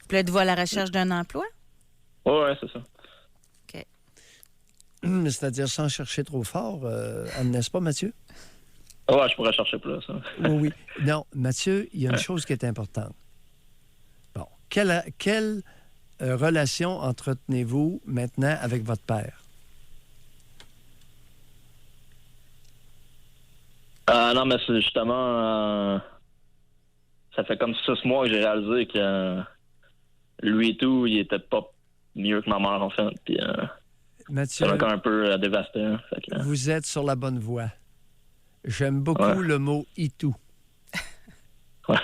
Speaker 3: Puis là, êtes-vous à la recherche d'un emploi?
Speaker 7: Ouais, c'est ça.
Speaker 3: OK.
Speaker 4: C'est-à-dire sans chercher trop fort, n'est-ce pas, Mathieu?
Speaker 7: Ouais, je pourrais chercher plus. Hein.
Speaker 4: Oui. Non, Mathieu, il y a une chose qui est importante. Bon. Quelle relation entretenez-vous maintenant avec votre père?
Speaker 7: Non, mais c'est justement... ça fait comme 6 mois que j'ai réalisé que lui et tout, il était pas mieux que ma mère, en fait. Puis
Speaker 4: Mathieu,
Speaker 7: ça m'a quand même un peu dévasté. Hein, fait que,
Speaker 4: vous êtes sur la bonne voie. J'aime beaucoup le mot « itou
Speaker 7: ouais. ».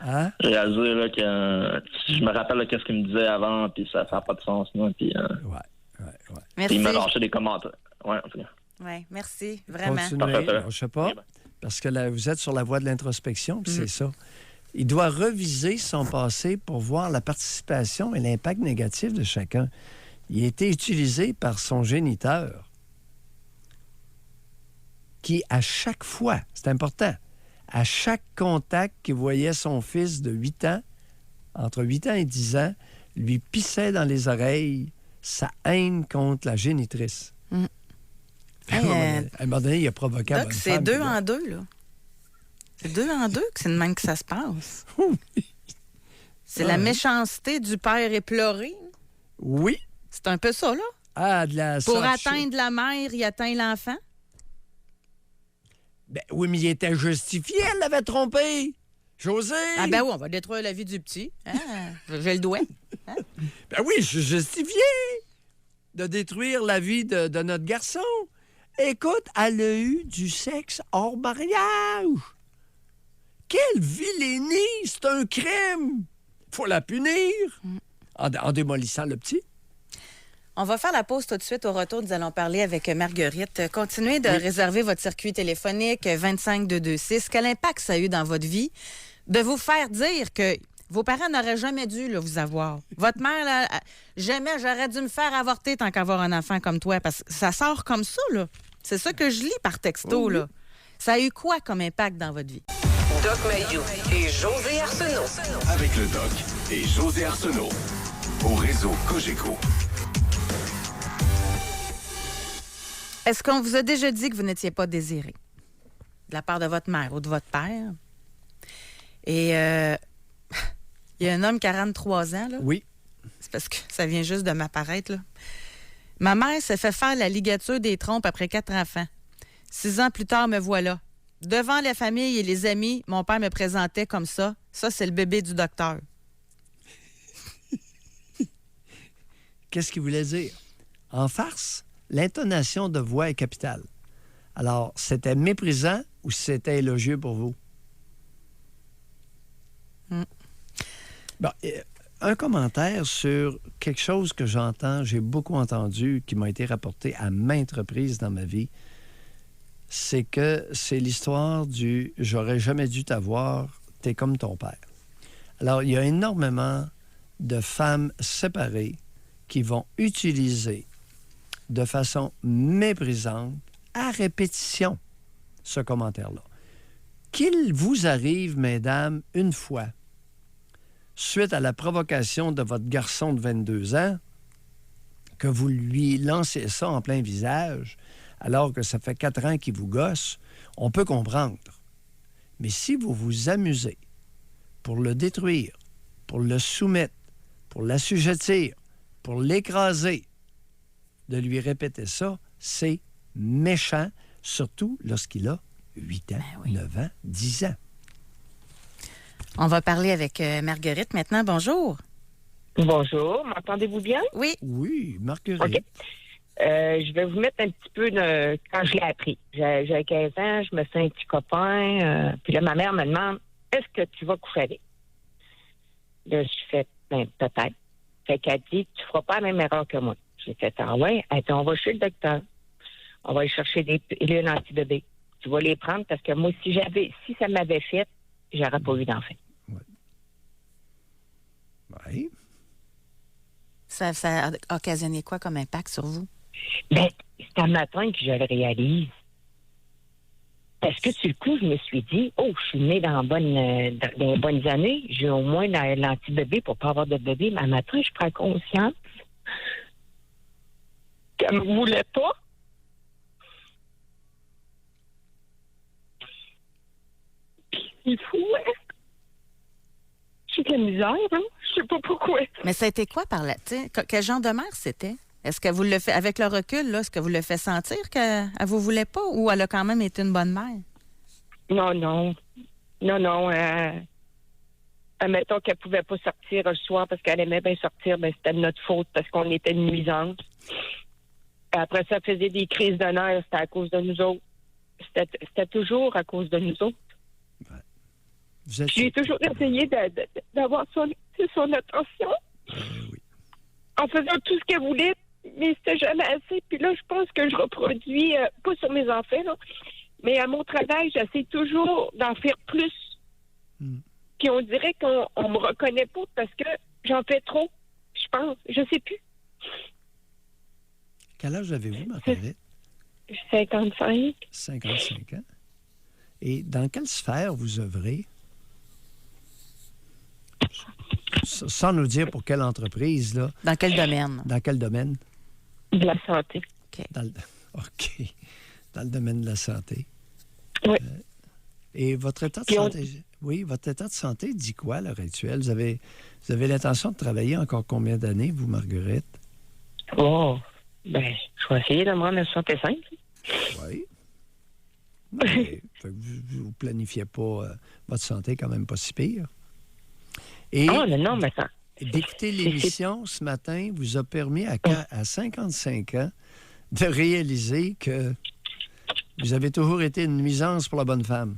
Speaker 4: Hein?
Speaker 7: J'ai réalisé là, que je me rappelle là, qu'est-ce qu'il me disait avant, puis ça n'a pas de sens. Moi, puis
Speaker 4: Ouais.
Speaker 3: Merci.
Speaker 7: il m'a lâché des commentaires. Ouais, en tout cas.
Speaker 3: Oui, merci, vraiment.
Speaker 4: Continuez,
Speaker 7: Parfait.
Speaker 4: je sais pas,
Speaker 7: Oui, ben.
Speaker 4: parce que là, vous êtes sur la voie de l'introspection, puis c'est ça. Il doit reviser son passé pour voir la participation et l'impact négatif de chacun. Il a été utilisé par son géniteur, qui, à chaque fois, c'est important, à chaque contact qu'il voyait son fils de 8 ans, entre 8 ans et 10 ans, lui pissait dans les oreilles sa haine contre la génitrice. À un moment donné, il a provoqué la
Speaker 3: Doc,
Speaker 4: bonne
Speaker 3: c'est
Speaker 4: femme,
Speaker 3: 2
Speaker 4: puis là.
Speaker 3: en 2, là. C'est 2 en 2 que c'est de même que ça se passe. C'est la méchanceté du père éploré.
Speaker 4: Oui.
Speaker 3: C'est un peu ça, là.
Speaker 4: Ah, de la
Speaker 3: Pour
Speaker 4: soft shit.
Speaker 3: atteindre la mère, il atteint l'enfant.
Speaker 4: Ben oui, mais il était justifié, elle l'avait trompé. José!
Speaker 3: Ah ben oui, on va détruire la vie du petit. Ah, j'ai le doigt.
Speaker 4: Ben oui, je suis justifié de détruire la vie de notre garçon. Écoute, elle a eu du sexe hors mariage. Quelle vilainie! C'est un crime! Faut la punir! En démolissant le petit.
Speaker 3: On va faire la pause tout de suite. Au retour, nous allons parler avec Marguerite. Continuez de réserver votre circuit téléphonique 25226. Quel impact ça a eu dans votre vie de vous faire dire que vos parents n'auraient jamais dû là, vous avoir. Votre mère, là, jamais j'aurais dû me faire avorter tant qu'avoir un enfant comme toi. Parce que ça sort comme ça, là. C'est ça que je lis par texto, là. Ça a eu quoi comme impact dans votre vie?
Speaker 2: Doc Mayou et José Arsenault.
Speaker 1: Avec le Doc et José Arsenault. Au réseau Cogeco.
Speaker 3: Est-ce qu'on vous a déjà dit que vous n'étiez pas désiré de la part de votre mère ou de votre père? Et il y a un homme 43 ans, là.
Speaker 4: Oui.
Speaker 3: C'est parce que ça vient juste de m'apparaître, là. Ma mère s'est fait faire la ligature des trompes après 4 enfants. 6 ans plus tard, me voilà. Devant la famille et les amis, mon père me présentait comme ça. Ça, c'est le bébé du docteur.
Speaker 4: Qu'est-ce qu'il voulait dire? En farce, l'intonation de voix est capitale. Alors, c'était méprisant ou c'était élogieux pour vous? Bon, un commentaire sur quelque chose que j'entends, j'ai beaucoup entendu, qui m'a été rapporté à maintes reprises dans ma vie, c'est que c'est l'histoire du « j'aurais jamais dû t'avoir, t'es comme ton père ». Alors, il y a énormément de femmes séparées qui vont utiliser de façon méprisante, à répétition, ce commentaire-là. Qu'il vous arrive, mesdames, une fois, suite à la provocation de votre garçon de 22 ans, que vous lui lancez ça en plein visage, alors que ça fait 4 ans qu'il vous gosse, on peut comprendre. Mais si vous vous amusez pour le détruire, pour le soumettre, pour l'assujettir, pour l'écraser, de lui répéter ça, c'est méchant, surtout lorsqu'il a 8 ans, 9 ans, 10 ans.
Speaker 3: On va parler avec Marguerite maintenant. Bonjour.
Speaker 8: Bonjour, m'entendez-vous bien?
Speaker 3: Oui.
Speaker 4: Oui, Marguerite.
Speaker 8: OK. Je vais vous mettre un petit peu quand je l'ai appris. J'avais 15 ans, je me fais un petit copain, puis là, ma mère me demande, est-ce que tu vas coucher avec? Là, je fais, ben, peut-être. Fait qu'elle dit, tu feras pas la même erreur que moi. J'ai fait, ah ouais? Elle dit, on va chez le docteur. On va aller chercher des pilules anti-bébés. Tu vas les prendre parce que moi, si ça m'avait fait, j'aurais pas eu d'enfant.
Speaker 4: Oui.
Speaker 3: Ça a occasionné quoi comme impact sur vous?
Speaker 8: Ben, c'est un matin que je le réalise. Parce que sur le coup, je me suis dit, oh, je suis née dans les bonnes années, j'ai au moins l'anti-bébé pour pas avoir de bébé, mais un matin, je prends conscience qu'elle me voulait pas. Il faut, hein? J'ai de la misère, hein? Je sais pas pourquoi.
Speaker 3: Mais ça a été quoi par là? Quel genre de mère c'était? Est-ce que vous le faites, avec le recul, là, est-ce que vous le faites sentir qu'elle ne vous voulait pas ou elle a quand même été une bonne mère?
Speaker 8: Non. Admettons qu'elle pouvait pas sortir le soir parce qu'elle aimait bien sortir, ben c'était de notre faute parce qu'on était une nuisance. Après ça, elle faisait des crises de nerfs, c'était à cause de nous autres. C'était toujours à cause de nous autres.
Speaker 4: Ouais.
Speaker 8: J'ai toujours essayé d'avoir son attention.
Speaker 4: Oui.
Speaker 8: En faisant tout ce qu'elle voulait, mais c'était jamais assez. Puis là, je pense que je reproduis, pas sur mes enfants, là, mais à mon travail, j'essaie toujours d'en faire plus. Puis on dirait qu'on me reconnaît pas parce que j'en fais trop, je pense. Je sais plus.
Speaker 4: Quel âge avez-vous, Marguerite?
Speaker 8: 55.
Speaker 4: 55 ans. Et dans quelle sphère vous œuvrez? Sans nous dire pour quelle entreprise, là.
Speaker 3: Dans quel domaine?
Speaker 4: Dans quel domaine?
Speaker 8: De la santé.
Speaker 3: OK.
Speaker 4: OK. Dans le domaine de la santé.
Speaker 8: Oui.
Speaker 4: Et votre état de santé... Oui, votre état de santé dit quoi à l'heure actuelle? Vous avez l'intention de travailler encore combien d'années, vous, Marguerite?
Speaker 8: Oh, ben, je vais essayer de me rendre à 65.
Speaker 4: Oui. Mais, vous ne planifiez pas votre santé quand même pas si pire. Et
Speaker 8: non, mais ça...
Speaker 4: d'écouter l'émission ce matin vous a permis à 55 ans de réaliser que vous avez toujours été une nuisance pour la bonne femme.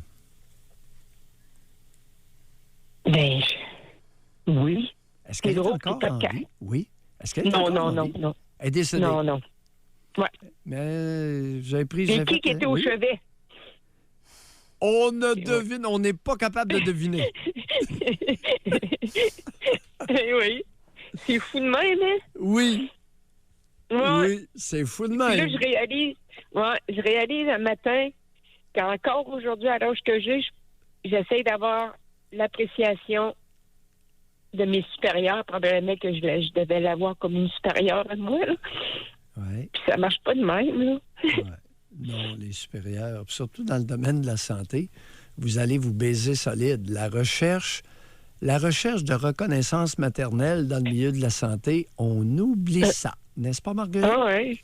Speaker 8: Ben, oui.
Speaker 4: Est-ce qu'elle est encore en vie? Oui. Est-ce qu'elle est encore en vie?
Speaker 8: Non.
Speaker 4: Elle est décédée?
Speaker 8: Non. Ouais.
Speaker 4: Mais j'avais pris...
Speaker 8: Et qui était au chevet?
Speaker 4: On ne devine, on n'est pas capable de deviner.
Speaker 8: Oui. C'est fou de même, hein?
Speaker 4: Oui.
Speaker 8: Ouais.
Speaker 4: Oui, c'est fou de même.
Speaker 8: Là, je réalise un matin qu'encore aujourd'hui, à l'âge que j'ai, j'essaie d'avoir l'appréciation de mes supérieurs, probablement que je devais l'avoir comme une supérieure à moi.
Speaker 4: Ouais.
Speaker 8: Puis ça marche pas de même, là.
Speaker 4: Ouais. Non, les supérieurs, surtout dans le domaine de la santé, vous allez vous baiser solide. La recherche de reconnaissance maternelle dans le milieu de la santé, on oublie ça. N'est-ce pas, Marguerite?
Speaker 8: Ah oui.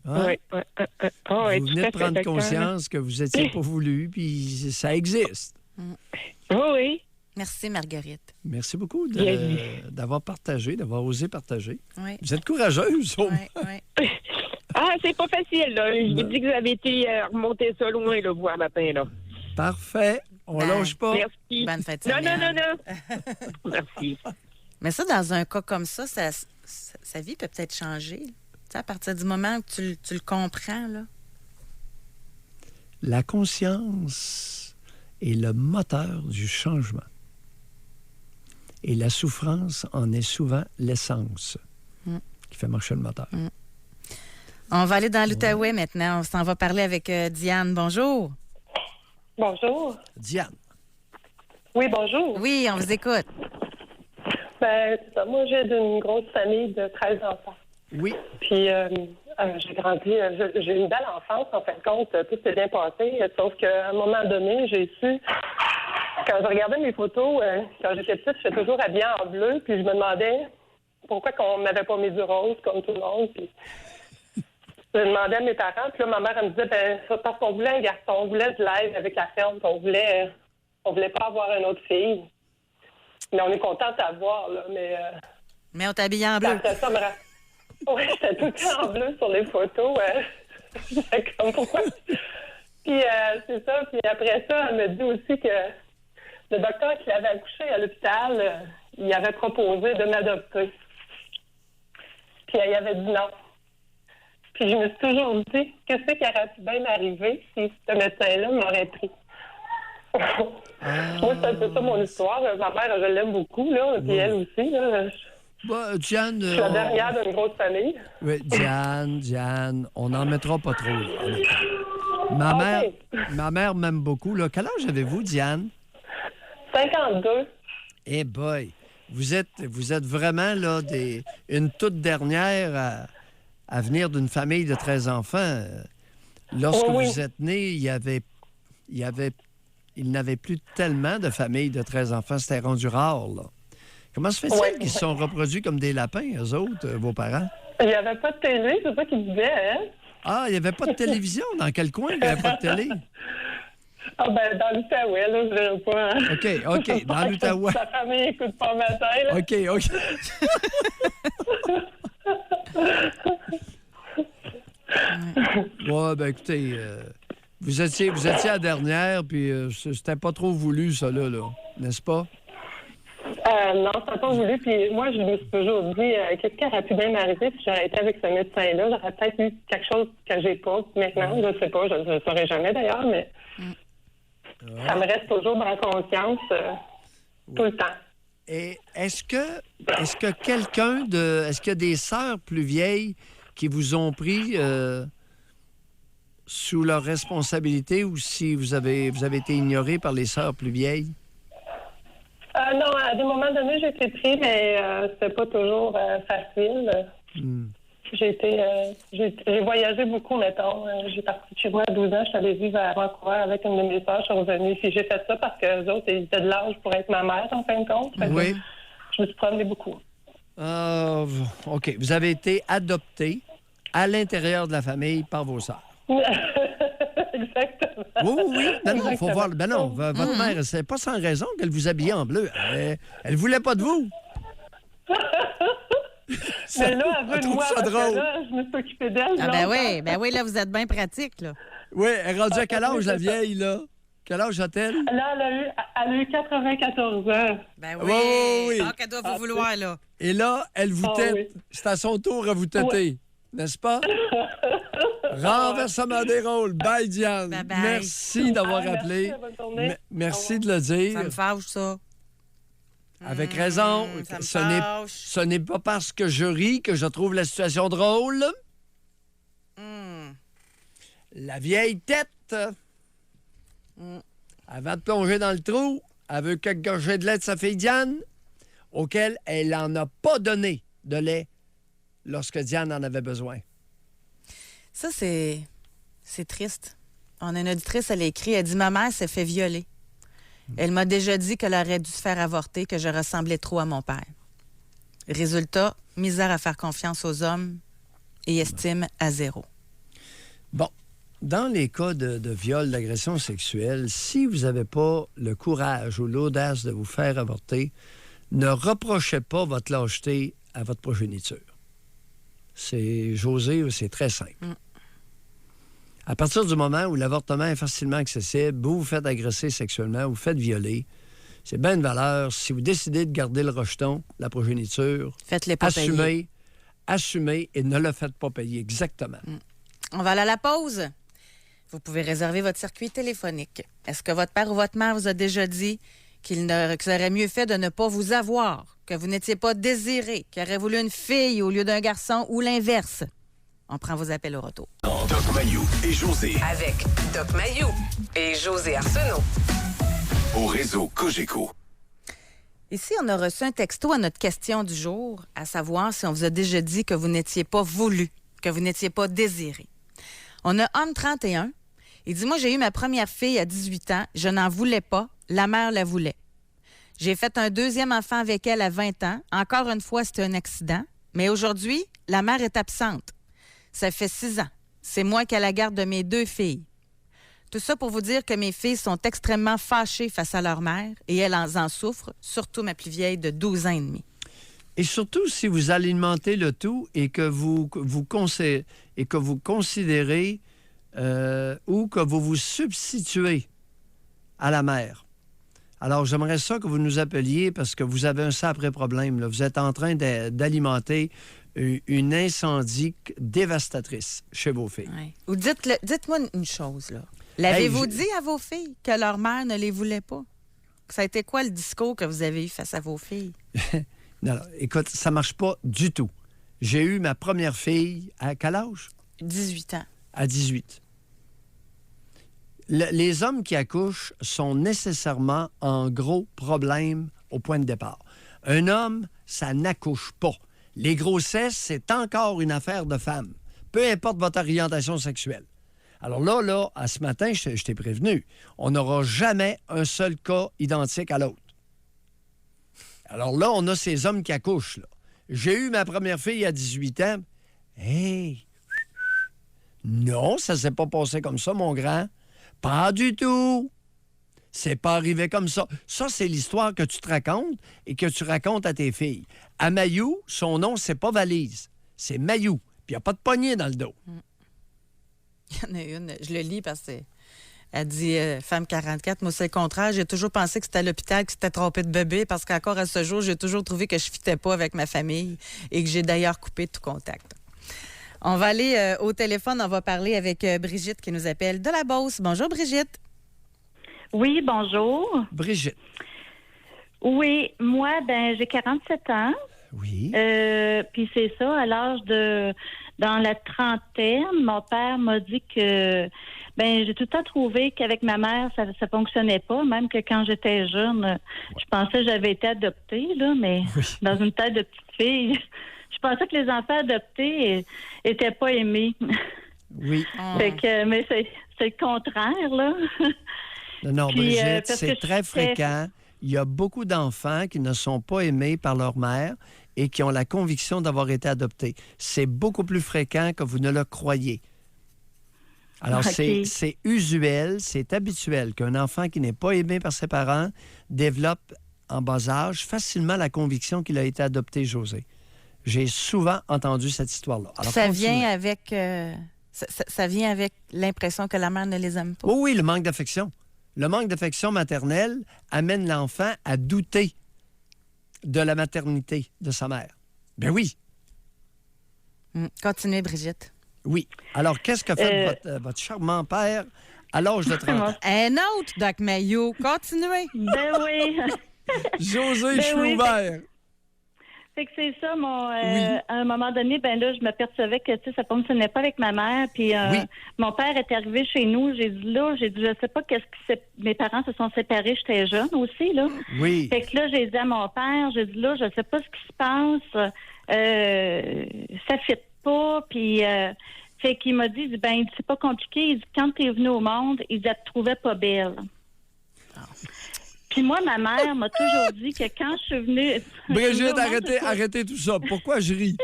Speaker 4: Ouais?
Speaker 8: Oui.
Speaker 4: Vous venez de prendre conscience que vous n'étiez pas voulu, puis ça existe.
Speaker 8: Oui.
Speaker 3: Merci, Marguerite.
Speaker 4: Merci beaucoup d'avoir partagé, d'avoir osé partager.
Speaker 3: Oui.
Speaker 4: Vous êtes courageuse.
Speaker 3: Oui.
Speaker 8: Ah, c'est pas facile, là. Je vous dis que vous avez été remonter ça loin, là, vous, à matin, là.
Speaker 4: Parfait. On lâche pas.
Speaker 8: Merci.
Speaker 3: Bonne fête de semaine.
Speaker 8: Non. Merci.
Speaker 3: Mais ça, dans un cas comme ça, sa vie peut peut-être changer. Tu sais, à partir du moment où tu le comprends, là.
Speaker 4: La conscience est le moteur du changement. Et la souffrance en est souvent l'essence qui fait marcher le moteur.
Speaker 3: On va aller dans l'Outaouais maintenant. On s'en va parler avec Diane. Bonjour.
Speaker 9: Bonjour.
Speaker 4: Diane.
Speaker 9: Oui, bonjour.
Speaker 3: Oui, on vous écoute.
Speaker 9: Ben, c'est ça. Moi, j'ai d'une grosse famille de 13 enfants.
Speaker 4: Oui.
Speaker 9: Puis, j'ai grandi, j'ai eu une belle enfance, en fin de compte. Tout s'est bien passé. Sauf qu'à un moment donné, j'ai su, quand je regardais mes photos, quand j'étais petite, j'étais toujours habillée en bleu. Puis, je me demandais pourquoi qu'on m'avait pas mis du rose comme tout le monde. Puis, je demandais à mes parents. Puis là, ma mère, elle me disait, ben, c'est parce qu'on voulait un garçon. On voulait de l'aide avec la ferme. Puis on voulait pas avoir une autre fille. Mais on est content de t'avoir, là.
Speaker 3: Mais on t'habille en bleu.
Speaker 9: Après ça, oui, j'étais tout le temps en bleu sur les photos. J'étais comme pourquoi? Puis c'est ça. Puis après ça, elle me dit aussi que le docteur qui l'avait accouché à l'hôpital, il avait proposé de m'adopter. Puis elle avait dit non. Puis je me suis toujours dit, qu'est-ce qui aurait pu bien m'arriver si ce médecin-là m'aurait pris? Moi, c'est un peu ça mon histoire. Ma mère, je l'aime beaucoup, là, puis elle aussi. Là,
Speaker 4: Diane,
Speaker 9: je suis la dernière d'une grosse famille.
Speaker 4: Oui, Diane, on n'en mettra pas trop. Là. Ma mère m'aime beaucoup. Là. Quel âge avez-vous, Diane?
Speaker 9: 52.
Speaker 4: Eh boy, vous êtes vraiment là une toute dernière à venir d'une famille de 13 enfants. Lorsque vous êtes né, il n'avait plus tellement de familles de 13 enfants. C'était rendu rare, là. Comment se fait-il qu'ils se sont reproduits comme des lapins, eux autres, vos parents?
Speaker 9: Il n'y avait pas de télé, c'est ça qu'ils disaient, hein?
Speaker 4: Ah, il n'y avait pas de télévision? Dans quel coin il n'y avait pas de télé?
Speaker 9: Ah ben dans l'Outaouais, là, je dirais pas. Hein?
Speaker 4: OK, dans l'Outaouais.
Speaker 9: Sa famille écoute pas matin, là.
Speaker 4: OK. Ouais, ben écoutez, vous étiez la dernière, puis c'était pas trop voulu, ça, là, n'est-ce pas?
Speaker 9: Non, ça n'a pas voulu. Puis moi, je me suis toujours dit, qu'est-ce qui aurait pu bien m'arriver si j'aurais été avec ce médecin-là? J'aurais peut-être eu quelque chose que j'ai pas maintenant. Je ne sais pas, je ne le saurais jamais d'ailleurs, mais ça me reste toujours dans la conscience tout le temps.
Speaker 4: Et est-ce qu'il y a des sœurs plus vieilles qui vous ont pris sous leur responsabilité ou si vous avez été ignoré par les sœurs plus vieilles?
Speaker 9: Non, à des moments donnés, j'ai été pris, mais c'était pas toujours facile. J'ai voyagé beaucoup, mettons. J'ai parti de chez moi à 12 ans, je suis allée vivre à Vancouver avec une de mes sœurs, je suis revenue. Puis j'ai fait ça parce que les autres, ils étaient de l'âge pour être ma mère, en fin de compte.
Speaker 4: Oui.
Speaker 9: Je me suis promenée beaucoup.
Speaker 4: OK. Vous avez été adopté à l'intérieur de la famille par vos sœurs.
Speaker 9: Exactement.
Speaker 4: Oui. Il faut voir. Ben non, votre mère, c'est pas sans raison qu'elle vous habillait en bleu. Elle voulait pas de vous.
Speaker 9: Mais là, elle veut de moi
Speaker 4: ça
Speaker 9: parce
Speaker 4: drôle.
Speaker 9: que là, je me suis occupée d'elle.
Speaker 3: Ah ben oui, là, vous êtes bien pratique, là.
Speaker 4: Oui, elle est rendue à quel âge, la vieille, là? Quel âge a-t-elle?
Speaker 9: Là, elle a eu 94 ans.
Speaker 3: Ben
Speaker 4: oui.
Speaker 3: Ah, qu'elle doit vous vouloir, là.
Speaker 4: Et là, elle vous tête.
Speaker 9: Oui.
Speaker 4: C'est à son tour à vous têter, n'est-ce pas? Renversement des rôles. Bye, Diane.
Speaker 3: Bye-bye.
Speaker 4: Merci d'avoir appelé.
Speaker 9: Bonne journée.
Speaker 4: Merci de le dire.
Speaker 3: Ça me fâche, ça.
Speaker 4: Avec raison.
Speaker 3: Ça me fâche.
Speaker 4: Ce n'est pas parce que je ris que je trouve la situation drôle. La vieille tête, avant de plonger dans le trou, elle veut quelques gorgées de lait de sa fille Diane, auquel elle n'en a pas donné de lait lorsque Diane en avait besoin.
Speaker 3: Ça, c'est triste. On a une auditrice, elle a écrit, elle dit « Ma mère s'est fait violer. Elle m'a déjà dit qu'elle aurait dû se faire avorter, que je ressemblais trop à mon père. Résultat, misère à faire confiance aux hommes et estime à zéro. »
Speaker 4: Bon, dans les cas de viol, d'agression sexuelle, si vous n'avez pas le courage ou l'audace de vous faire avorter, ne reprochez pas votre lâcheté à votre progéniture. C'est c'est très simple. À partir du moment où l'avortement est facilement accessible, vous vous faites agresser sexuellement, vous faites violer, c'est bien de valeur. Si vous décidez de garder le rejeton, la progéniture,
Speaker 3: Faites-les pas payer.
Speaker 4: assumez et ne le faites pas payer. Exactement.
Speaker 3: On va aller à la pause. Vous pouvez réserver votre circuit téléphonique. Est-ce que votre père ou votre mère vous a déjà dit qu'il serait mieux fait de ne pas vous avoir, que vous n'étiez pas désiré, qu'il aurait voulu une fille au lieu d'un garçon ou l'inverse? On prend vos appels au retour.
Speaker 1: Doc Mayou et José
Speaker 2: Avec Doc Mayou et José Arsenault.
Speaker 1: au réseau Cogeco.
Speaker 3: Ici, on a reçu un texto à notre question du jour, à savoir si on vous a déjà dit que vous n'étiez pas voulu, que vous n'étiez pas désiré. On a Homme 31. Il dit, moi, j'ai eu ma première fille à 18 ans. Je n'en voulais pas. La mère la voulait. J'ai fait un deuxième enfant avec elle à 20 ans. Encore une fois, c'était un accident. Mais aujourd'hui, la mère est absente. Ça fait 6 ans. C'est moi qui ai la garde de mes 2 filles. Tout ça pour vous dire que mes filles sont extrêmement fâchées face à leur mère et elles en souffrent, surtout ma plus vieille de 12 ans et demi.
Speaker 4: Et surtout, si vous alimentez le tout et que vous considérez ou que vous vous substituez à la mère. Alors, j'aimerais ça que vous nous appeliez parce que vous avez un sacré problème. Là. Vous êtes en train d'alimenter une incendie dévastatrice chez vos filles.
Speaker 3: Ouais. Ou dites-moi une chose, là. L'avez-vous dit à vos filles que leur mère ne les voulait pas? Ça a été quoi le discours que vous avez eu face à vos filles?
Speaker 4: Non, écoute, ça marche pas du tout. J'ai eu ma première fille à quel âge?
Speaker 3: 18 ans.
Speaker 4: À 18. Les hommes qui accouchent sont nécessairement en gros problème au point de départ. Un homme, ça n'accouche pas. Les grossesses, c'est encore une affaire de femme, peu importe votre orientation sexuelle. Alors là, à ce matin, je t'ai prévenu, on n'aura jamais un seul cas identique à l'autre. Alors là, on a ces hommes qui accouchent, là. J'ai eu ma première fille à 18 ans. Hey! Non, ça s'est pas passé comme ça, mon grand. Pas du tout. C'est pas arrivé comme ça. Ça, c'est l'histoire que tu te racontes et que tu racontes à tes filles. À Mayou, son nom, c'est pas Valise. C'est Mayou. Puis il n'y a pas de poignée dans le dos.
Speaker 3: Il y en a une, je le lis parce que elle dit femme 44, moi c'est le contraire, j'ai toujours pensé que c'était à l'hôpital qui s'était trompé de bébé parce qu'encore à ce jour, j'ai toujours trouvé que je fitais pas avec ma famille et que j'ai d'ailleurs coupé tout contact. On va aller au téléphone, on va parler avec Brigitte qui nous appelle de la Beauce. Bonjour Brigitte.
Speaker 10: Oui, bonjour.
Speaker 4: Brigitte.
Speaker 10: Oui, moi, j'ai 47 ans.
Speaker 4: Oui.
Speaker 10: Puis c'est ça, à l'âge de... Dans la trentaine, mon père m'a dit que... j'ai tout le temps trouvé qu'avec ma mère, ça fonctionnait pas. Même que quand j'étais jeune, je pensais que j'avais été adoptée, là, mais dans une tête de petite fille. Je pensais que les enfants adoptés étaient pas aimés.
Speaker 4: Oui.
Speaker 10: Fait que, mais c'est le contraire, là.
Speaker 4: Non,
Speaker 10: Puis,
Speaker 4: Brigitte,
Speaker 10: parce
Speaker 4: c'est
Speaker 10: que
Speaker 4: très fréquent. Il y a beaucoup d'enfants qui ne sont pas aimés par leur mère et qui ont la conviction d'avoir été adoptés. C'est beaucoup plus fréquent que vous ne le croyez. Alors,
Speaker 10: Okay.
Speaker 4: c'est usuel, c'est habituel qu'un enfant qui n'est pas aimé par ses parents développe en bas âge facilement la conviction qu'il a été adopté, José. J'ai souvent entendu cette histoire-là. Alors,
Speaker 3: Ça
Speaker 4: continuez.
Speaker 3: vient avec ça vient avec l'impression que la mère ne les aime pas.
Speaker 4: Oui, le manque d'affection. Le manque d'affection maternelle amène l'enfant à douter de la maternité de sa mère. Ben oui.
Speaker 3: Continuez, Brigitte.
Speaker 4: Oui. Alors, qu'est-ce que fait votre charmant père à l'âge de 30 ans?
Speaker 3: Un autre, Doc Mayo. Continuez.
Speaker 10: Ben oui.
Speaker 4: José, je suis ouvert.
Speaker 10: Fait que c'est ça, à un moment donné, là, je m'apercevais que, ça fonctionnait pas avec ma mère. Puis, mon père est arrivé chez nous. J'ai dit, je sais pas mes parents se sont séparés, j'étais jeune aussi, là.
Speaker 4: Oui.
Speaker 10: Fait que là, j'ai dit à mon père, j'ai dit, je sais pas ce qui se passe. Ça fit pas. Puis, fait qu'il m'a dit, c'est pas compliqué. Il dit, quand t'es venu au monde, il dit, elle te trouvait pas belle. Puis moi, ma mère m'a toujours dit que quand je suis venue...
Speaker 4: Brigitte, arrêtez tout ça. Pourquoi je ris?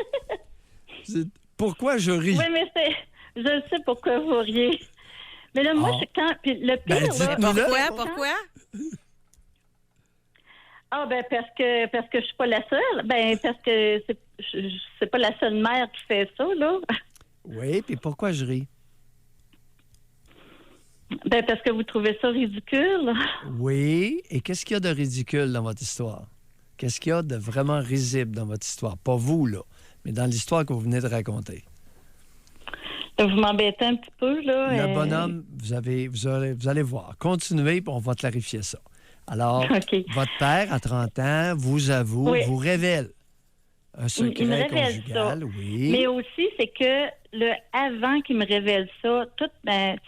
Speaker 4: Pourquoi je ris?
Speaker 10: Oui, mais je sais pourquoi vous riez. Mais là, moi, puis le pire,
Speaker 3: Pourquoi?
Speaker 10: Parce que je suis pas la seule. Parce que c'est pas la seule mère qui fait ça, là.
Speaker 4: Oui, puis pourquoi je ris?
Speaker 10: Parce que vous trouvez ça ridicule.
Speaker 4: Oui, et qu'est-ce qu'il y a de ridicule dans votre histoire? Qu'est-ce qu'il y a de vraiment risible dans votre histoire? Pas vous, là, mais dans l'histoire que vous venez de raconter.
Speaker 10: Vous m'embêtez un petit peu, là.
Speaker 4: Le bonhomme, vous allez voir. Continuez, puis on va clarifier ça. Alors, votre père, à 30 ans, vous avoue, vous révèle un secret conjugal.
Speaker 10: Ça.
Speaker 4: Oui.
Speaker 10: Mais aussi, c'est que avant qu'il me révèle ça, toute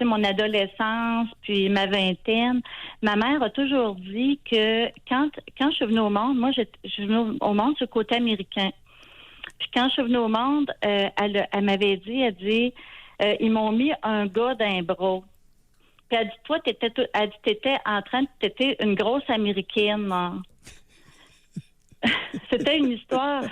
Speaker 10: mon adolescence, puis ma vingtaine, ma mère a toujours dit que quand je suis venue au monde, moi, je suis venue au monde sur le côté américain. Puis quand je suis venue au monde, elle m'avait dit, ils m'ont mis un gars d'un bras. Puis elle dit, toi, t'étais une grosse Américaine. Hein. C'était une histoire.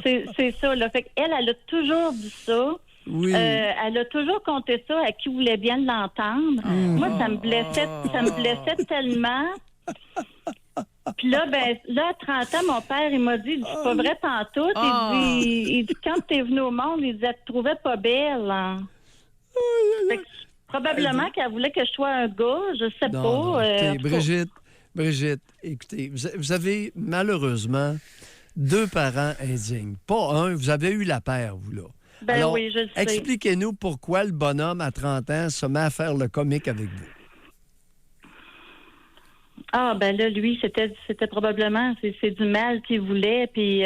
Speaker 10: C'est ça, là. Fait qu'elle, elle a toujours dit ça.
Speaker 4: Oui.
Speaker 10: Elle a toujours compté ça à qui voulait bien l'entendre. Moi, ça me blessait tellement. Puis là, à 30 ans, mon père, il m'a dit, c'est pas vrai pantoute. Il dit, quand t'es venu au monde, il dit, elle te trouvait pas belle. Hein. Fait que, probablement qu'elle voulait que je sois un gars, je sais pas.
Speaker 4: Brigitte, Brigitte, écoutez, vous avez malheureusement 2 parents indignes. Pas un, vous avez eu la paire, vous, là.
Speaker 10: Ben
Speaker 4: Alors,
Speaker 10: oui, je le sais.
Speaker 4: expliquez-nous pourquoi le bonhomme à 30 ans se met à faire le comique avec vous.
Speaker 10: Ah, ben là, lui, c'était probablement, c'est du mal qu'il voulait. Puis,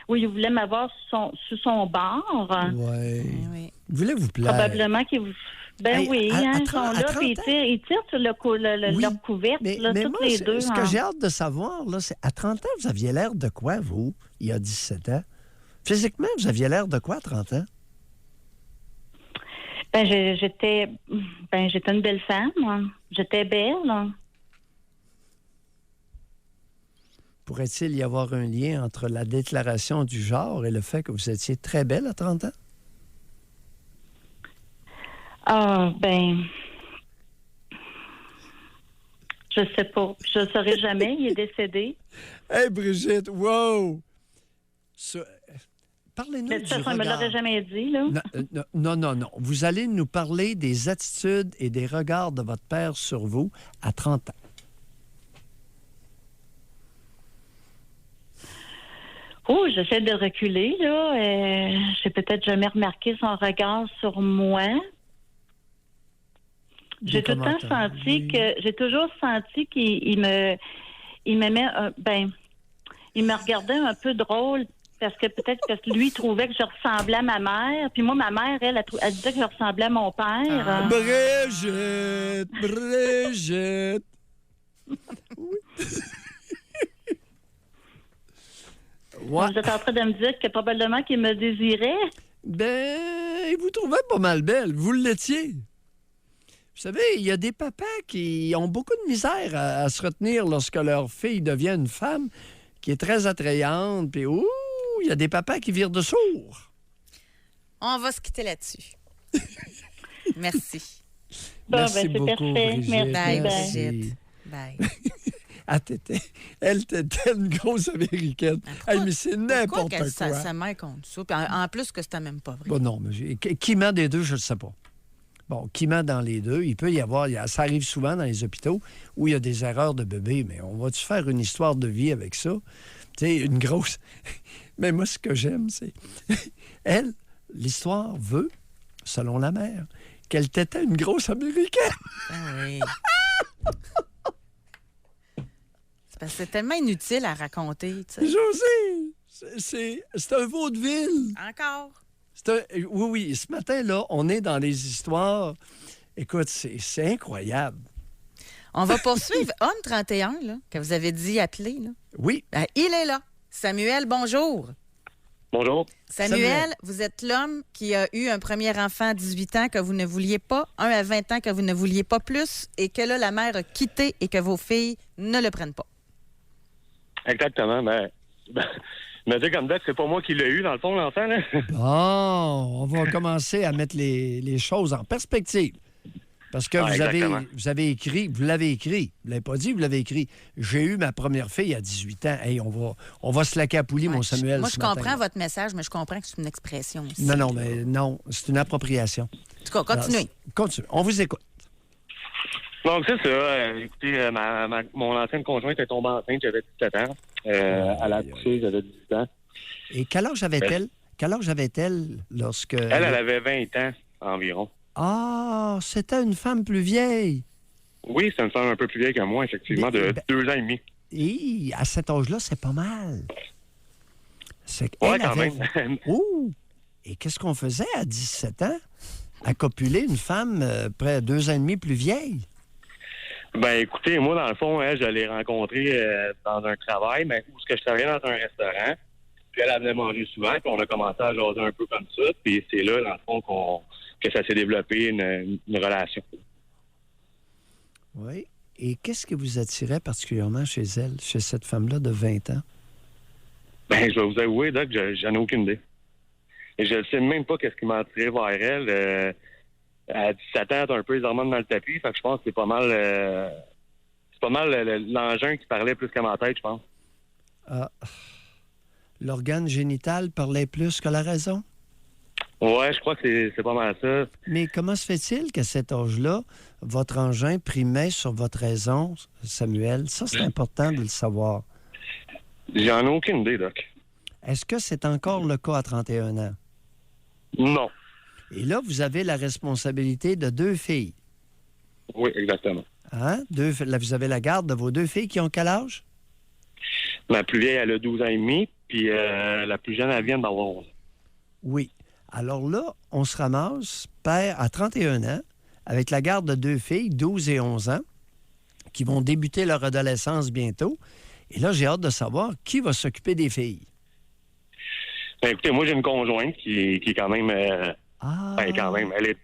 Speaker 10: oui, il voulait m'avoir sous son bord.
Speaker 4: Oui.
Speaker 3: Oui.
Speaker 4: Il voulait vous plaire.
Speaker 10: Probablement qu'il vous... Ben
Speaker 4: Hey,
Speaker 10: oui,
Speaker 4: à
Speaker 10: ils
Speaker 4: 30
Speaker 10: sont là, puis ils tirent sur
Speaker 4: Oui,
Speaker 10: leur couverte,
Speaker 4: Mais
Speaker 10: toutes
Speaker 4: moi,
Speaker 10: les
Speaker 4: ce
Speaker 10: deux.
Speaker 4: que
Speaker 10: hein.
Speaker 4: j'ai hâte de savoir, là, c'est à 30 ans, vous aviez l'air de quoi, vous, il y a 17 ans? Physiquement, vous aviez l'air de quoi à 30 ans?
Speaker 10: Ben, j'étais une belle femme, moi. J'étais belle.
Speaker 4: Pourrait-il y avoir un lien entre la déclaration du genre et le fait que vous étiez très belle à 30 ans?
Speaker 10: Ah, ben... Je sais pas. Je ne saurais jamais. Il est décédé.
Speaker 4: Hey, Brigitte, wow! Parlez-nous
Speaker 10: Mais
Speaker 4: du
Speaker 10: ça, ça ne me
Speaker 4: regard.
Speaker 10: l'aurait jamais dit, là.
Speaker 4: Non. Vous allez nous parler des attitudes et des regards de votre père sur vous à 30 ans.
Speaker 10: Oh, j'essaie de reculer, là. J'ai peut-être jamais remarqué son regard sur moi. J'ai tout le temps senti j'ai toujours senti qu'il m'aimait, il me regardait un peu drôle parce que peut-être que lui trouvait que je ressemblais à ma mère, puis moi ma mère elle disait que je ressemblais à mon père.
Speaker 4: Brigitte. Oui. Ouais.
Speaker 10: Vous êtes en train de me dire que probablement qu'il me désirait.
Speaker 4: Ben, il vous trouvait pas mal belle. Vous l'étiez. Vous savez, il y a des papas qui ont beaucoup de misère à se retenir lorsque leur fille devient une femme qui est très attrayante. Puis, il y a des papas qui virent de sourds.
Speaker 3: On va se quitter là-dessus. Merci.
Speaker 4: Merci
Speaker 10: c'est
Speaker 4: beaucoup,
Speaker 10: parfait.
Speaker 4: Brigitte.
Speaker 3: Bye,
Speaker 10: Merci.
Speaker 3: Brigitte. Bye.
Speaker 4: Elle était une grosse Américaine. Hey, mais c'est n'importe
Speaker 3: Pourquoi
Speaker 4: quoi.
Speaker 3: ça met contre ça? Puis en plus que c'était même pas vrai.
Speaker 4: Bon, non, mais qui ment des deux, je ne sais pas. Bon, qui ment dans les deux? Il peut y avoir, ça arrive souvent dans les hôpitaux où il y a des erreurs de bébé, mais on va-tu faire une histoire de vie avec ça? Tu sais, une grosse... Mais moi, ce que j'aime, c'est... Elle, l'histoire veut, selon la mère, qu'elle était une grosse Américaine.
Speaker 3: Ah oui. Parce que c'est tellement inutile à raconter, tu sais.
Speaker 4: José, c'est un vaudeville.
Speaker 3: Encore?
Speaker 4: Oui, ce matin-là, on est dans les histoires. Écoute, c'est incroyable.
Speaker 3: On va poursuivre Homme 31, là, que vous avez dit appeler. Là.
Speaker 4: Oui.
Speaker 3: Ben, il est là. Samuel, bonjour.
Speaker 6: Bonjour.
Speaker 3: Samuel, vous êtes l'homme qui a eu un premier enfant à 18 ans que vous ne vouliez pas, un à 20 ans que vous ne vouliez pas plus, et que là, la mère a quitté et que vos filles ne le prennent pas.
Speaker 6: Exactement. Mais tu sais, comme date, c'est pas moi qui l'ai eu, dans le fond, l'enfant, là.
Speaker 4: Bon, on va commencer à mettre les choses en perspective. Parce que vous l'avez écrit. Vous ne l'avez pas dit, vous l'avez écrit. J'ai eu ma première fille à 18 ans. Hey, on va se laquer à poulie, mon Samuel.
Speaker 3: Moi, je comprends votre message, mais je comprends que c'est une expression aussi.
Speaker 4: Non, c'est une appropriation.
Speaker 3: En tout cas, continuez.
Speaker 4: Alors, continue. On vous écoute.
Speaker 6: Donc, c'est ça. Écoutez, mon ancienne conjointe est tombée enceinte, j'avais 17 ans. Elle a accouché, j'avais 18 ans.
Speaker 4: Et quel âge avait-elle lorsque...
Speaker 6: Elle avait 20 ans environ.
Speaker 4: Ah, c'était une femme plus vieille.
Speaker 6: Oui, c'est une femme un peu plus vieille que moi, effectivement, de 2 ans et demi.
Speaker 4: Et à cet âge-là, c'est pas mal.
Speaker 6: Ouais, quand même.
Speaker 4: Ouh! Et qu'est-ce qu'on faisait à 17 ans? À copuler une femme près de 2 ans et demi plus vieille?
Speaker 6: Ben, écoutez, moi, dans le fond, je l'ai rencontrée dans un travail, mais où je travaillais dans un restaurant. Puis elle venait manger souvent, puis on a commencé à jaser un peu comme ça. Puis c'est là, dans le fond, que ça s'est développé une relation.
Speaker 4: Oui. Et qu'est-ce qui vous attirait particulièrement chez elle, chez cette femme-là de 20 ans?
Speaker 6: Ben, je vais vous avouer, Doc, j'en ai aucune idée. Et je ne sais même pas qu'est-ce qui m'a attiré vers elle. À 17 ans, elle a un peu les hormones dans le tapis, fait que je pense que c'est pas mal l'engin qui parlait plus que ma tête, je pense.
Speaker 4: Ah. L'organe génital parlait plus que la raison?
Speaker 11: Ouais, je crois que c'est pas mal ça.
Speaker 4: Mais comment se fait-il qu'à cet âge-là, votre engin primait sur votre raison, Samuel? Ça, c'est important de le savoir.
Speaker 11: J'en ai aucune idée, Doc.
Speaker 4: Est-ce que c'est encore le cas à 31 ans?
Speaker 11: Non.
Speaker 4: Et là, vous avez la responsabilité de 2 filles.
Speaker 11: Oui, exactement.
Speaker 4: Hein? Là, vous avez la garde de vos 2 filles qui ont quel âge?
Speaker 11: Ma plus vieille, elle a 12 ans et demi, puis la plus jeune, elle vient d'avoir 11.
Speaker 4: Oui. Alors là, on se ramasse, père à 31 ans, avec la garde de 2 filles, 12 et 11 ans, qui vont débuter leur adolescence bientôt. Et là, j'ai hâte de savoir qui va s'occuper des filles.
Speaker 11: Ben, écoutez, moi, j'ai une conjointe qui est quand même... quand même. Elle est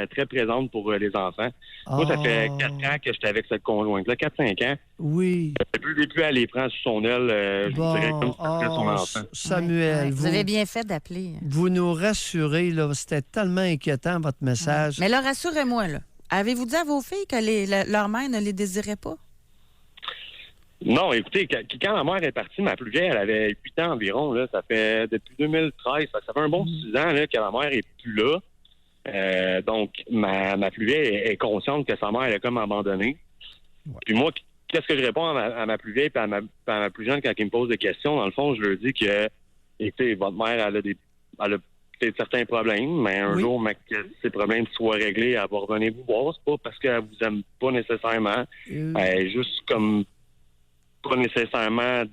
Speaker 11: très présente pour les enfants. Moi, ça fait 4 ans que j'étais avec cette conjointe-là. 4-5 ans.
Speaker 4: Oui.
Speaker 11: Depuis, elle les prend sous son aile, je dirais, comme si c'était son enfant.
Speaker 4: Samuel,
Speaker 3: Ouais, vous avez bien fait d'appeler.
Speaker 4: Vous nous rassurez, là. C'était tellement inquiétant, votre message.
Speaker 3: Mais là, rassurez-moi, là. Avez-vous dit à vos filles que leur mère ne les désirait pas?
Speaker 11: Non, écoutez, quand ma mère est partie, ma plus vieille, elle avait 8 ans environ. Là, ça fait depuis 2013. Ça fait un bon 6 ans là, que ma mère est plus là. Donc, ma plus vieille est consciente que sa mère, elle est comme abandonnée. Ouais. Puis moi, qu'est-ce que je réponds à ma plus vieille et à ma plus jeune quand ils me posent des questions? Dans le fond, je leur dis que, écoutez, votre mère, elle a peut-être certains problèmes, mais un jour, que ces problèmes soient réglés, elle va revenir vous voir. C'est pas parce qu'elle vous aime pas nécessairement. Elle est juste comme... pas nécessairement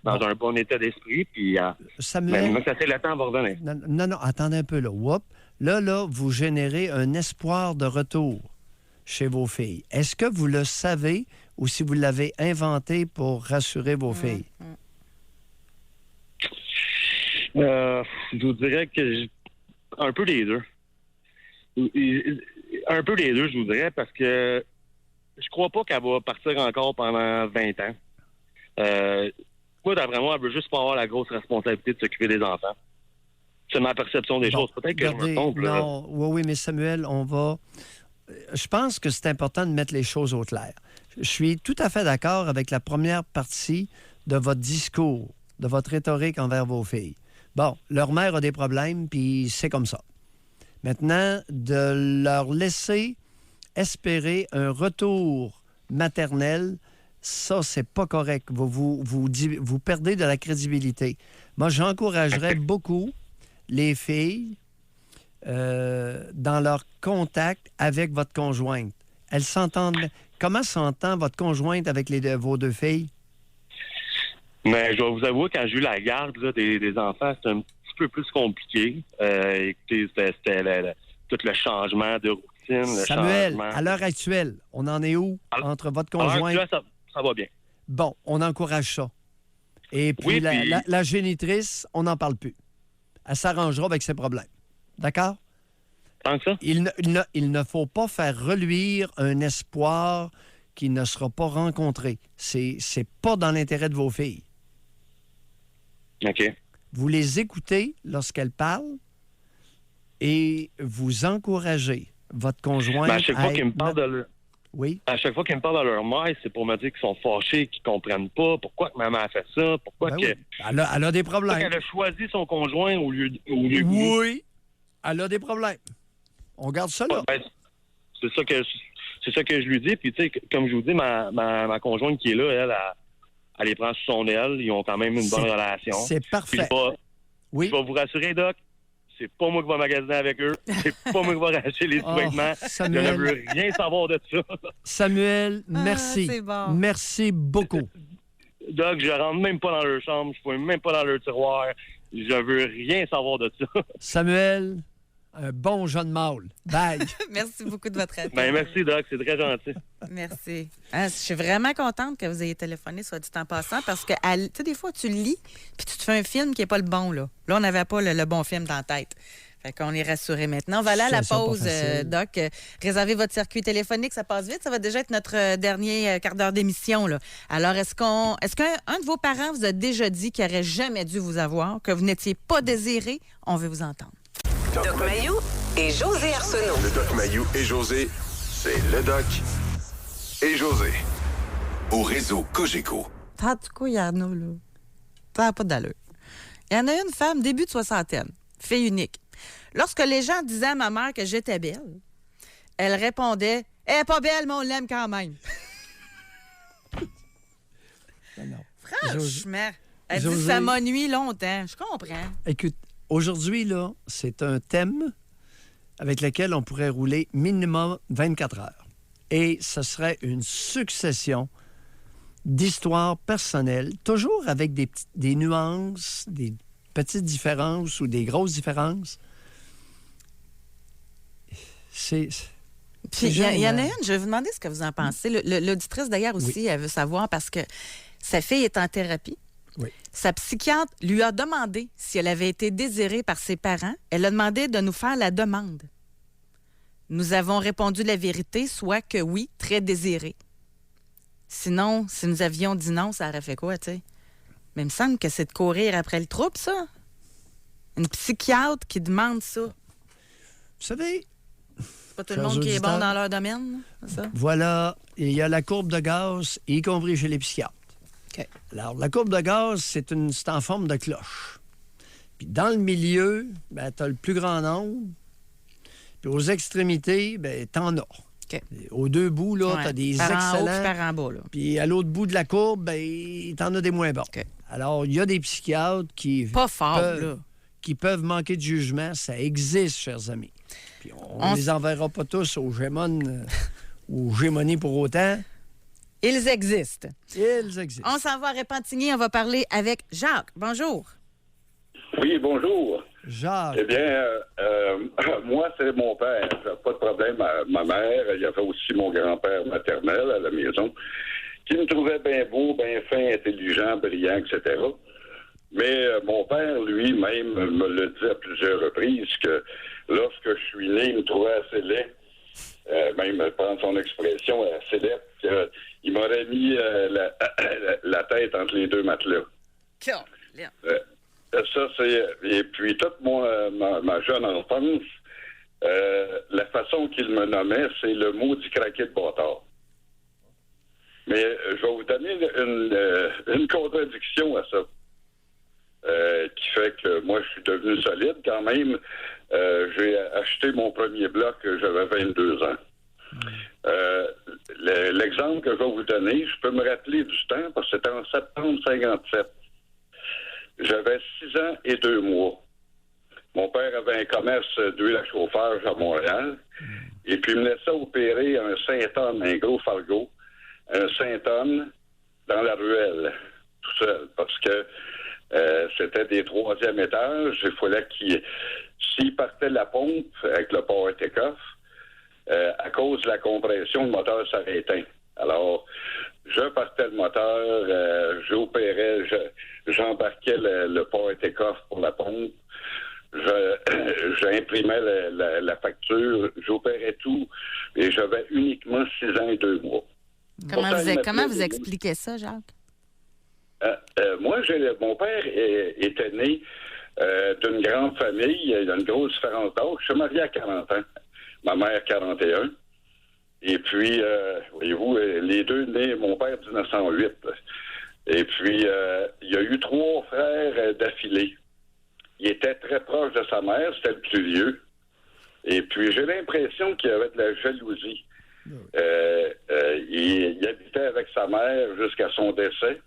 Speaker 11: dans un bon état d'esprit, puis
Speaker 4: Samuel,
Speaker 11: même ça fait le temps, elle va revenir.
Speaker 4: Non, attendez un peu, là. Là, vous générez un espoir de retour chez vos filles. Est-ce que vous le savez ou si vous l'avez inventé pour rassurer vos filles?
Speaker 11: Je vous dirais que un peu les deux. Un peu les deux, je vous dirais, parce que je crois pas qu'elle va partir encore pendant 20 ans. Moi, d'après moi, elle veut juste pas avoir la grosse responsabilité de s'occuper des enfants. C'est ma perception des choses. Peut-être que je me trompe.
Speaker 4: Non, oui, mais Samuel, je pense que c'est important de mettre les choses au clair. Je suis tout à fait d'accord avec la première partie de votre discours, de votre rhétorique envers vos filles. Bon, leur mère a des problèmes, puis c'est comme ça. Maintenant, de leur laisser espérer un retour maternel, ça, c'est pas correct. Vous perdez de la crédibilité. Moi, j'encouragerais beaucoup les filles dans leur contact avec votre conjointe. Elles s'entendent. Comment s'entend votre conjointe avec vos 2 filles?
Speaker 11: Mais je vais vous avouer, quand j'ai eu la garde là, des enfants, c'était un petit peu plus compliqué. Écoutez, c'était tout le changement de routine.
Speaker 4: Samuel, à l'heure actuelle, on en est où entre votre conjointe?
Speaker 11: Ça va bien.
Speaker 4: Bon, on encourage ça. Et puis, la génitrice, on n'en parle plus. Elle s'arrangera avec ses problèmes. D'accord?
Speaker 11: Tant que ça?
Speaker 4: Il ne faut pas faire reluire un espoir qui ne sera pas rencontré. C'est pas dans l'intérêt de vos filles.
Speaker 11: OK.
Speaker 4: Vous les écoutez lorsqu'elles parlent et vous encouragez votre conjoint
Speaker 11: à chaque fois qu'ils me parlent de
Speaker 4: Oui.
Speaker 11: À chaque fois qu'ils me parlent de leur mère, c'est pour me dire qu'ils sont fâchés, qu'ils comprennent pas pourquoi que maman a fait ça, pourquoi que...
Speaker 4: Oui. Elle a des problèmes.
Speaker 11: Elle a choisi son conjoint au lieu de
Speaker 4: Oui, elle a des problèmes. On garde ça là.
Speaker 11: Ben, c'est ça que je lui dis. Puis tu sais, comme je vous dis, ma conjointe qui est là, elle les prend sous son aile. Ils ont quand même une bonne relation.
Speaker 4: C'est parfait.
Speaker 11: Je vais vous rassurer, Doc. C'est pas moi qui vais magasiner avec eux. C'est pas moi qui vais racheter les sous-vêtements.
Speaker 4: Samuel.
Speaker 11: Je ne veux rien savoir de ça.
Speaker 4: Samuel, merci.
Speaker 3: C'est bon.
Speaker 4: Merci beaucoup.
Speaker 11: Doc, je rentre même pas dans leur chambre. Je ne fouille même pas dans leur tiroir. Je veux rien savoir de ça.
Speaker 4: Samuel, un bon jeune mâle. Bye.
Speaker 3: Merci beaucoup de votre appel.
Speaker 11: Ben, merci, Doc. C'est très gentil.
Speaker 3: Merci. Je suis vraiment contente que vous ayez téléphoné, soit dit en passant, parce que, tu sais, des fois, tu lis, puis tu te fais un film qui n'est pas le bon, là. Là, on n'avait pas le bon film dans la tête. Fait qu'on est rassurés maintenant. Voilà à la pause, Doc. Réservez votre circuit téléphonique, ça passe vite. Ça va déjà être notre dernier quart d'heure d'émission, là. Alors, est-ce qu'un de vos parents vous a déjà dit qu'il n'aurait jamais dû vous avoir, que vous n'étiez pas désiré? On veut vous entendre.
Speaker 2: Doc Mayou et José Arsenault.
Speaker 1: Le Doc Mayou et José, c'est le Doc et José. Au réseau Cogeco.
Speaker 3: Tant du coup, il y en a, là. Ça n'a pas d'allure. Il y en a une femme, début de soixantaine. Fille unique. Lorsque les gens disaient à ma mère que j'étais belle, elle répondait « Elle est pas belle, mais on l'aime quand même. »
Speaker 4: Non.
Speaker 3: Franchement, elle dit
Speaker 4: José-
Speaker 3: ça m'ennuie longtemps. Je comprends.
Speaker 4: Écoute, aujourd'hui, là, c'est un thème avec lequel on pourrait rouler minimum 24 heures. Et ce serait une succession d'histoires personnelles, toujours avec des nuances, des petites différences ou des grosses différences.
Speaker 3: Puis, il y en a une, je vais vous demander ce que vous en pensez. L'auditrice, d'ailleurs, aussi, elle veut savoir parce que sa fille est en thérapie.
Speaker 4: Oui.
Speaker 3: Sa psychiatre lui a demandé si elle avait été désirée par ses parents. Elle a demandé de nous faire la demande. Nous avons répondu la vérité, soit que oui, très désirée. Sinon, si nous avions dit non, ça aurait fait quoi, tu sais? Mais il me semble que c'est de courir après le trouble, ça. Une psychiatre qui demande ça.
Speaker 4: Vous savez...
Speaker 3: C'est pas tout le monde qui est bon dans leur domaine, c'est ça?
Speaker 4: Voilà, il y a la courbe de gaz, y compris chez les psychiatres.
Speaker 3: OK.
Speaker 4: Alors, la courbe de gaz, c'est en forme de cloche. Puis dans le milieu, ben, tu as le plus grand nombre. Puis aux extrémités, ben, t'en as.
Speaker 3: OK.
Speaker 4: Aux deux bouts, là,
Speaker 3: Ouais.
Speaker 4: t'as des
Speaker 3: Par en haut
Speaker 4: excellents.
Speaker 3: puis par en bas, là.
Speaker 4: Puis à l'autre bout de la courbe, ben, t'en as des moins bons.
Speaker 3: OK.
Speaker 4: Alors, il y a des psychiatres qui...
Speaker 3: Pas fort, là.
Speaker 4: Qui peuvent manquer de jugement. Ça existe, chers amis. Puis on les enverra pas tous aux Gémonies pour autant.
Speaker 3: Ils existent.
Speaker 4: Ils existent.
Speaker 3: On s'en va à Repentigny. On va parler avec Jacques. Bonjour.
Speaker 12: Oui, bonjour.
Speaker 4: Jacques.
Speaker 12: Eh bien, moi, c'est mon père. J'ai pas de problème. Ma mère, il y avait aussi mon grand-père maternel à la maison, qui me trouvait bien beau, bien fin, intelligent, brillant, etc. Mais mon père, lui-même, me le dit à plusieurs reprises que lorsque je suis né, il me trouvait assez laid. Même prendre son expression, assez laid. Il m'aurait mis la tête entre les deux matelas. Ça, c'est... Et puis, toute ma jeune enfance, la façon qu'il me nommait, c'est le mot du craqué de bâtard. Mais je vais vous donner une contradiction à ça. Qui fait que moi, je suis devenu solide quand même. J'ai acheté mon premier bloc, j'avais 22 ans. L'exemple que je vais vous donner, je peux me rappeler du temps, parce que c'était en septembre 57. J'avais 6 ans et 2 mois. Mon père avait un commerce d'huile à chauffage à Montréal. Et puis, il me laissait opérer un Saint-Anne, un gros Fargo, un Saint-Anne dans la ruelle, tout seul. Parce que c'était des 3e étages. Il fallait s'il partait de la pompe avec le port take-off, à cause de la compression, le moteur s'arrêtait. Alors, je partais le moteur, j'opérais, j'embarquais le port take-off pour la pompe, j'imprimais la facture, j'opérais tout, et j'avais uniquement 6 ans et 2 mois.
Speaker 3: Comment vous expliquez ça, Jacques?
Speaker 12: Moi, mon père était né d'une grande famille. Il y a une grosse différence d'âge. Je suis marié à 40 ans. Ma mère, 41. Et puis, voyez-vous, les deux nés, mon père, 1908. Et puis, il y a eu 3 frères d'affilée. Il était très proche de sa mère. C'était le plus vieux. Et puis, j'ai l'impression qu'il y avait de la jalousie. Il habitait avec sa mère jusqu'à son décès.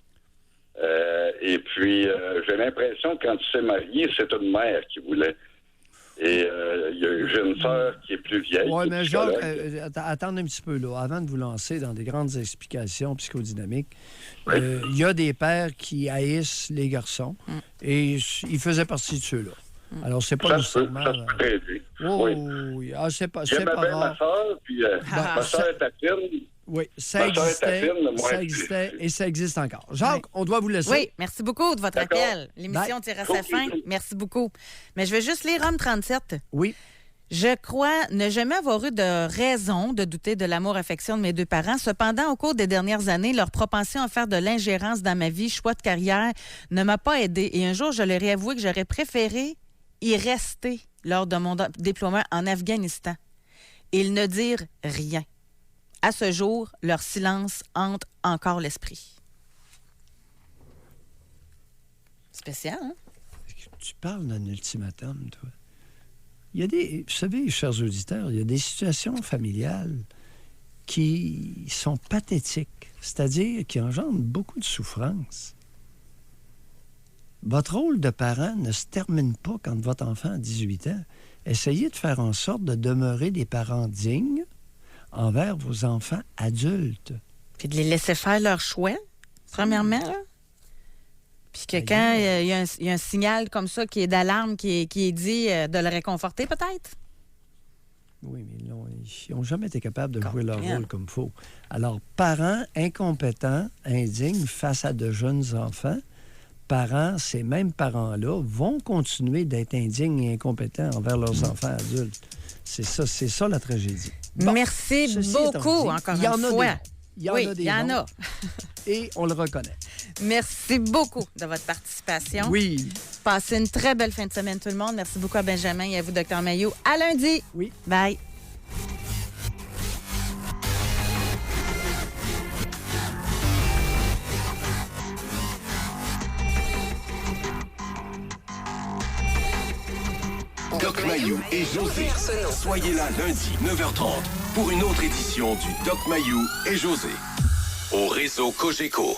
Speaker 12: Et puis, j'ai l'impression que quand il s'est marié, c'est une mère qui voulait. Et j'ai une sœur qui est plus vieille.
Speaker 4: Oui, mais Jacques, attendez un petit peu, là, avant de vous lancer dans des grandes explications psychodynamiques. Il y a des pères qui haïssent les garçons, et il faisait partie de ceux-là. Alors, c'est pas nécessairement...
Speaker 12: Ça se prédit.
Speaker 4: Oui. Ah, c'est pas
Speaker 12: J'aimais bien ma sœur, puis ma sœur était fine.
Speaker 4: Oui, ça existait et ça existe encore. Jacques, on doit vous laisser.
Speaker 3: Oui, merci beaucoup de votre appel. L'émission tire à sa fin. Merci beaucoup. Mais je vais juste lire Homme 37.
Speaker 4: Oui.
Speaker 3: Je crois ne jamais avoir eu de raison de douter de l'amour-affection de mes 2 parents. Cependant, au cours des dernières années, leur propension à faire de l'ingérence dans ma vie, choix de carrière, ne m'a pas aidée. Et un jour, je leur ai avoué que j'aurais préféré y rester lors de mon déploiement en Afghanistan. Ils ne dirent rien. À ce jour, leur silence hante encore l'esprit. Spécial, hein?
Speaker 4: Tu parles d'un ultimatum, toi. Il y a des... Vous savez, chers auditeurs, il y a des situations familiales qui sont pathétiques, c'est-à-dire qui engendrent beaucoup de souffrance. Votre rôle de parent ne se termine pas quand votre enfant a 18 ans. Essayez de faire en sorte de demeurer des parents dignes envers vos enfants adultes.
Speaker 3: Puis de les laisser faire leur choix, premièrement, là. Puis que quand il y a un signal comme ça qui est d'alarme, qui est dit de le réconforter, peut-être?
Speaker 4: Oui, mais ils n'ont jamais été capables de jouer leur rôle comme il faut. Alors, parents incompétents, indignes face à de jeunes enfants, ces mêmes parents-là vont continuer d'être indignes et incompétents envers leurs enfants adultes. C'est ça la tragédie. Bon,
Speaker 3: merci beaucoup, encore une fois.
Speaker 4: Il y en a. Et on le reconnaît.
Speaker 3: Merci beaucoup de votre participation.
Speaker 4: Oui.
Speaker 3: Passez une très belle fin de semaine, tout le monde. Merci beaucoup à Benjamin et à vous, Dr Mailloux. À lundi.
Speaker 4: Oui.
Speaker 3: Bye.
Speaker 1: Doc Mayou et José. Soyez là lundi, 9h30, pour une autre édition du Doc Mayou et José. Au réseau Cogeco.